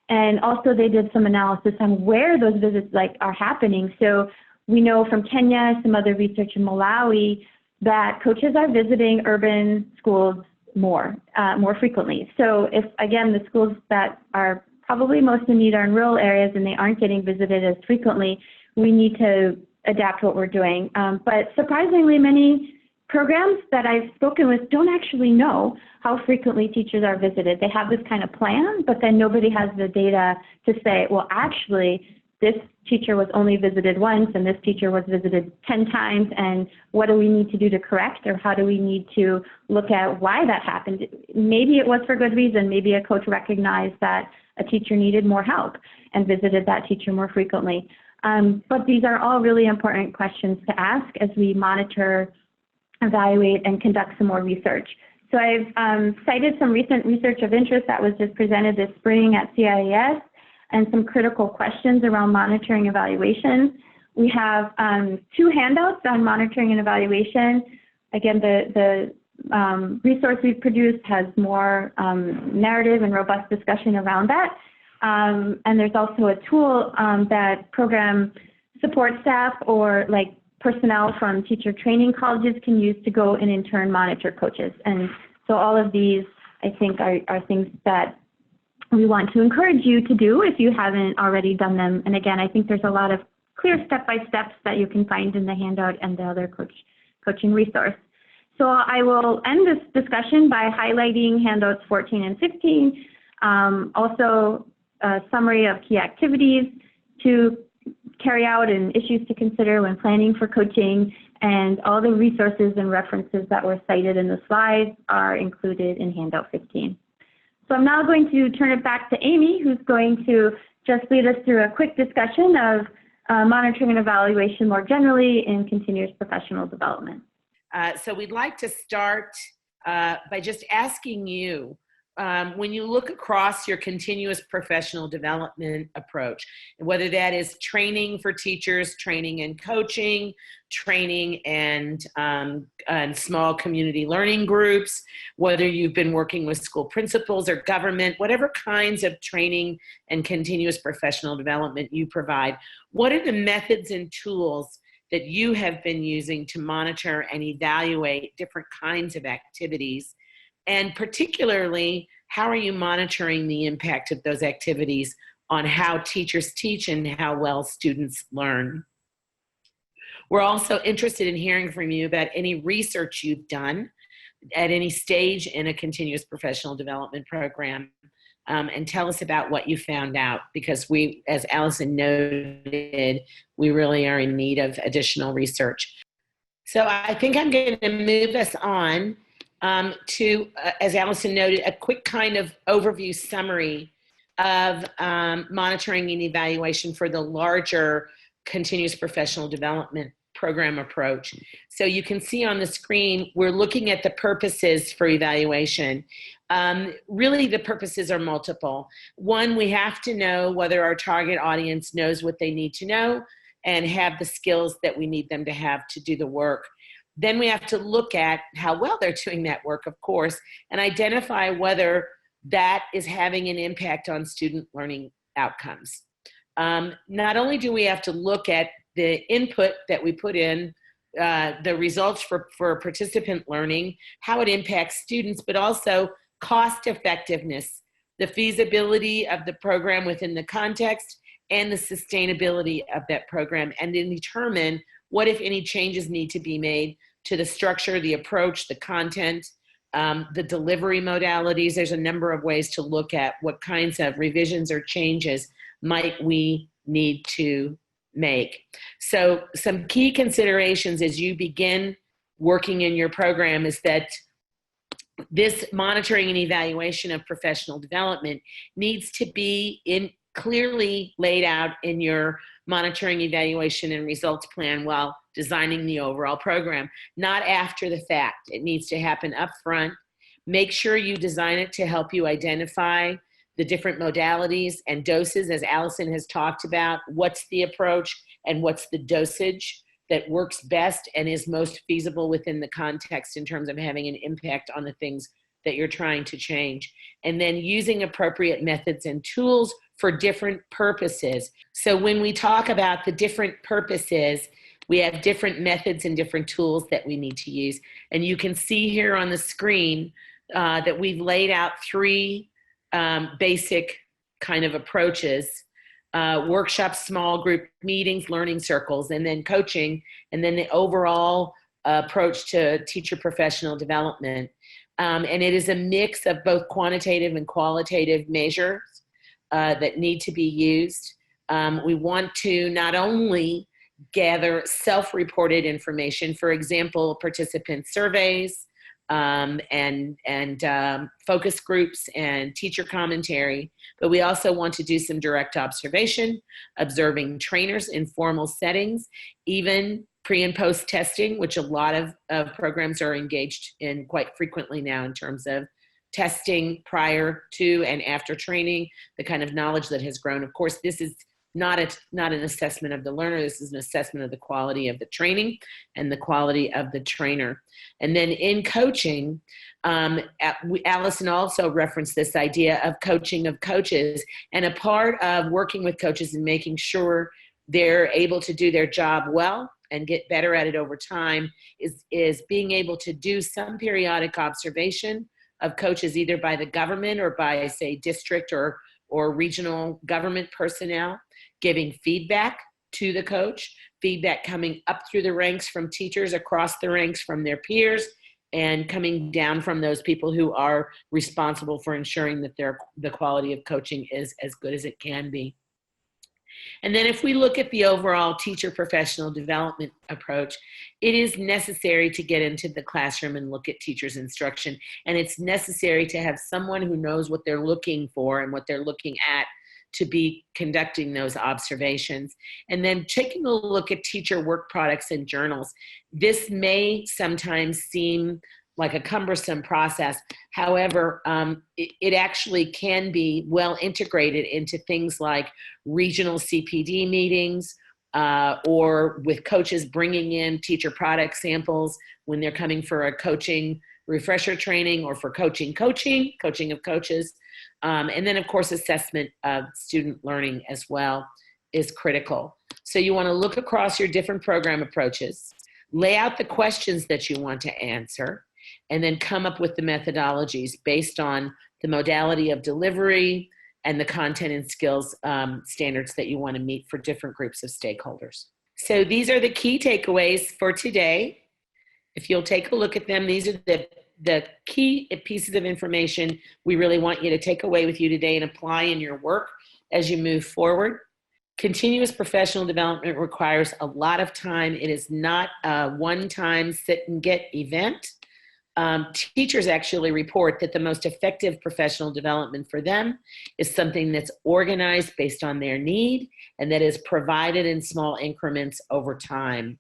And also they did some analysis on where those visits are happening. So we know from Kenya, some other research in Malawi, that coaches are visiting urban schools more frequently. So if, again, the schools that are probably most in need are in rural areas and they aren't getting visited as frequently, we need to adapt what we're doing. But surprisingly, many programs that I've spoken with don't actually know how frequently teachers are visited. They have this kind of plan, but then nobody has the data to say, well, actually, this teacher was only visited once and this teacher was visited 10 times, and what do we need to do to correct, or how do we need to look at why that happened? Maybe it was for good reason. Maybe a coach recognized that a teacher needed more help and visited that teacher more frequently. But these are all really important questions to ask as we monitor, evaluate, and conduct some more research. So I've cited some recent research of interest that was just presented this spring at CIES and some critical questions around monitoring evaluation. We have 2 handouts on monitoring and evaluation. Again, the resource we've produced has more narrative and robust discussion around that. And there's also a tool that program support staff or personnel from teacher training colleges can use to go and in turn monitor coaches. And so all of these, I think, are things that we want to encourage you to do if you haven't already done them. And again, I think there's a lot of clear step-by-steps that you can find in the handout and the other coaching resource. So I will end this discussion by highlighting handouts 14 and 15, also a summary of key activities to carry out and issues to consider when planning for coaching, and all the resources and references that were cited in the slides are included in handout 15. So I'm now going to turn it back to Amy, who's going to just lead us through a quick discussion of monitoring and evaluation more generally in continuous professional development. So we'd like to start by just asking you, when you look across your continuous professional development approach, whether that is training for teachers, training and coaching, training and small community learning groups, whether you've been working with school principals or government, whatever kinds of training and continuous professional development you provide, what are the methods and tools that you have been using to monitor and evaluate different kinds of activities? And particularly, how are you monitoring the impact of those activities on how teachers teach and how well students learn? We're also interested in hearing from you about any research you've done at any stage in a continuous professional development program, and tell us about what you found out, because we, as Allison noted, we really are in need of additional research. So I think I'm going to move us on to, as Allison noted, a quick kind of overview summary of monitoring and evaluation for the larger continuous professional development program approach. So you can see on the screen, we're looking at the purposes for evaluation. Really, the purposes are multiple. One, we have to know whether our target audience knows what they need to know and have the skills that we need them to have to do the work. Then we have to look at how well they're doing that work, of course, and identify whether that is having an impact on student learning outcomes. Not only do we have to look at the input that we put in, the results for participant learning, how it impacts students, but also cost effectiveness, the feasibility of the program within the context, and the sustainability of that program, and then determine what, if any, changes need to be made to the structure, the approach, the content, the delivery modalities. There's a number of ways to look at what kinds of revisions or changes might we need to make. So some key considerations as you begin working in your program is that this monitoring and evaluation of professional development needs to be clearly laid out in your monitoring, evaluation, and results plan while designing the overall program, not after the fact. It needs to happen up front. Make sure you design it to help you identify the different modalities and doses, as Allison has talked about. What's the approach and what's the dosage that works best and is most feasible within the context in terms of having an impact on the things that you're trying to change. And then using appropriate methods and tools for different purposes. So when we talk about the different purposes, we have different methods and different tools that we need to use. And you can see here on the screen that we've laid out three basic kind of approaches: workshops, small group meetings, learning circles, and then coaching, and then the overall approach to teacher professional development. And it is a mix of both quantitative and qualitative measures that need to be used. We want to not only gather self-reported information, for example, participant surveys, and focus groups and teacher commentary, but we also want to do some direct observation, observing trainers in formal settings, even pre and post testing, which a lot of programs are engaged in quite frequently now in terms of testing prior to and after training, the kind of knowledge that has grown. Of course, this is not an assessment of the learner. This is an assessment of the quality of the training and the quality of the trainer. And then in coaching, Allison also referenced this idea of coaching of coaches, and a part of working with coaches and making sure they're able to do their job well and get better at it over time is being able to do some periodic observation of coaches, either by the government or by, say, district or regional government personnel, giving feedback to the coach, feedback coming up through the ranks from teachers, across the ranks from their peers, and coming down from those people who are responsible for ensuring that the quality of coaching is as good as it can be. And then if we look at the overall teacher professional development approach, it is necessary to get into the classroom and look at teachers' instruction. And it's necessary to have someone who knows what they're looking for and what they're looking at to be conducting those observations. And then taking a look at teacher work products and journals. This may sometimes seem like a cumbersome process. However, it actually can be well integrated into things like regional CPD meetings, or with coaches bringing in teacher product samples when they're coming for a coaching refresher training or for coaching of coaches. And then, of course, assessment of student learning as well is critical. So you want to look across your different program approaches, lay out the questions that you want to answer, and then come up with the methodologies based on the modality of delivery and the content and skills standards that you want to meet for different groups of stakeholders. So these are the key takeaways for today. If you'll take a look at them, these are the key pieces of information we really want you to take away with you today and apply in your work as you move forward. Continuous professional development requires a lot of time. It is not a one-time sit and get event. Teachers actually report that the most effective professional development for them is something that's organized based on their need and that is provided in small increments over time.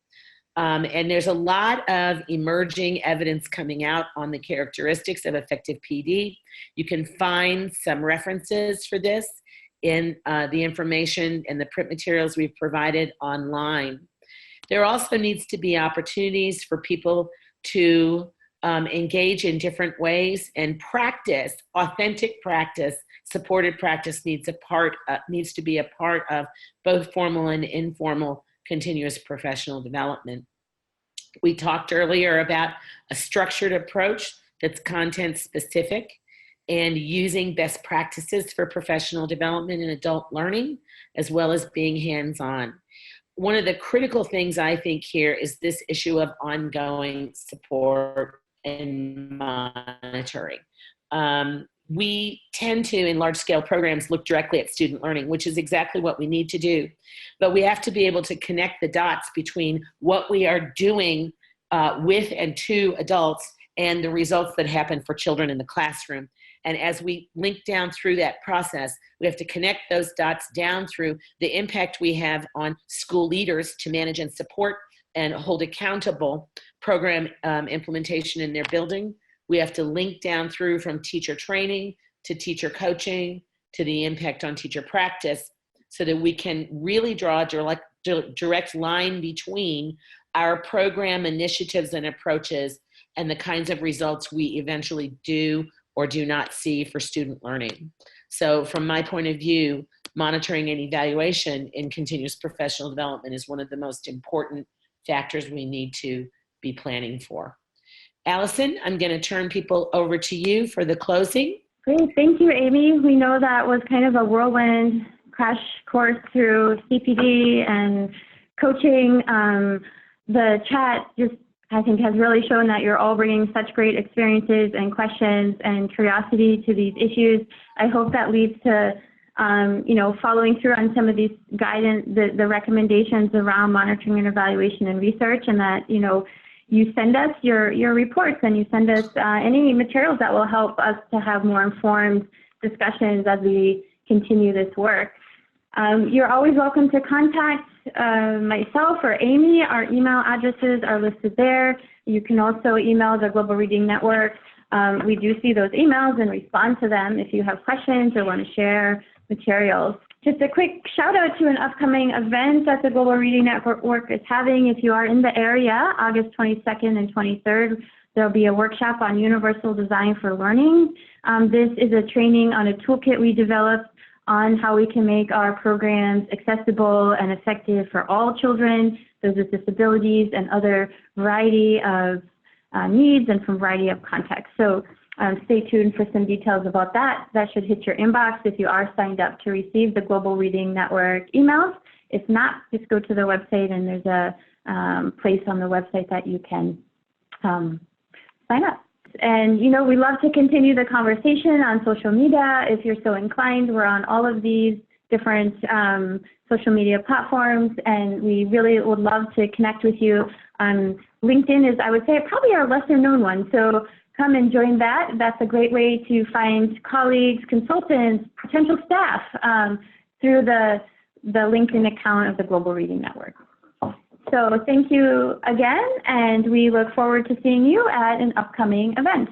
And there's a lot of emerging evidence coming out on the characteristics of effective PD. You can find some references for this in the information and the print materials we've provided online. There also needs to be opportunities for people to engage in different ways, and practice, authentic practice, supported practice needs to be a part of both formal and informal continuous professional development. We talked earlier about a structured approach that's content specific and using best practices for professional development and adult learning, as well as being hands-on. One of the critical things I think here is this issue of ongoing support and monitoring. We tend to, in large-scale programs, look directly at student learning, which is exactly what we need to do. But we have to be able to connect the dots between what we are doing with and to adults and the results that happen for children in the classroom. And as we link down through that process, we have to connect those dots down through the impact we have on school leaders to manage and support and hold accountable program implementation in their building. We have to link down through from teacher training to teacher coaching to the impact on teacher practice, so that we can really draw a direct line between our program initiatives and approaches and the kinds of results we eventually do or do not see for student learning. So from my point of view, monitoring and evaluation in continuous professional development is one of the most important factors we need to be planning for. Allison, I'm going to turn people over to you for the closing. Great, thank you, Amy. We know that was kind of a whirlwind crash course through CPD and coaching. The chat just, I think, has really shown that you're all bringing such great experiences and questions and curiosity to these issues. I hope that leads to, following through on some of these guidance, the recommendations around monitoring and evaluation and research, and that, you send us your reports and you send us any materials that will help us to have more informed discussions as we continue this work. You're always welcome to contact myself or Amy. Our email addresses are listed there. You can also email the Global Reading Network. We do see those emails and respond to them if you have questions or want to share materials. Just a quick shout out to an upcoming event that the Global Reading Network is having. If you are in the area, August 22nd and 23rd, there'll be a workshop on universal design for learning. This is a training on a toolkit we developed on how we can make our programs accessible and effective for all children, those with disabilities and other variety of needs and from variety of contexts. So stay tuned for some details about that. That should hit your inbox if you are signed up to receive the Global Reading Network emails. If not, just go to the website and there's a place on the website that you can sign up. And, we love to continue the conversation on social media. If you're so inclined, we're on all of these different social media platforms, and we really would love to connect with you. LinkedIn is, I would say, probably our lesser known one. So come and join that. That's a great way to find colleagues, consultants, potential staff through the LinkedIn account of the Global Reading Network. So thank you again, and we look forward to seeing you at an upcoming event.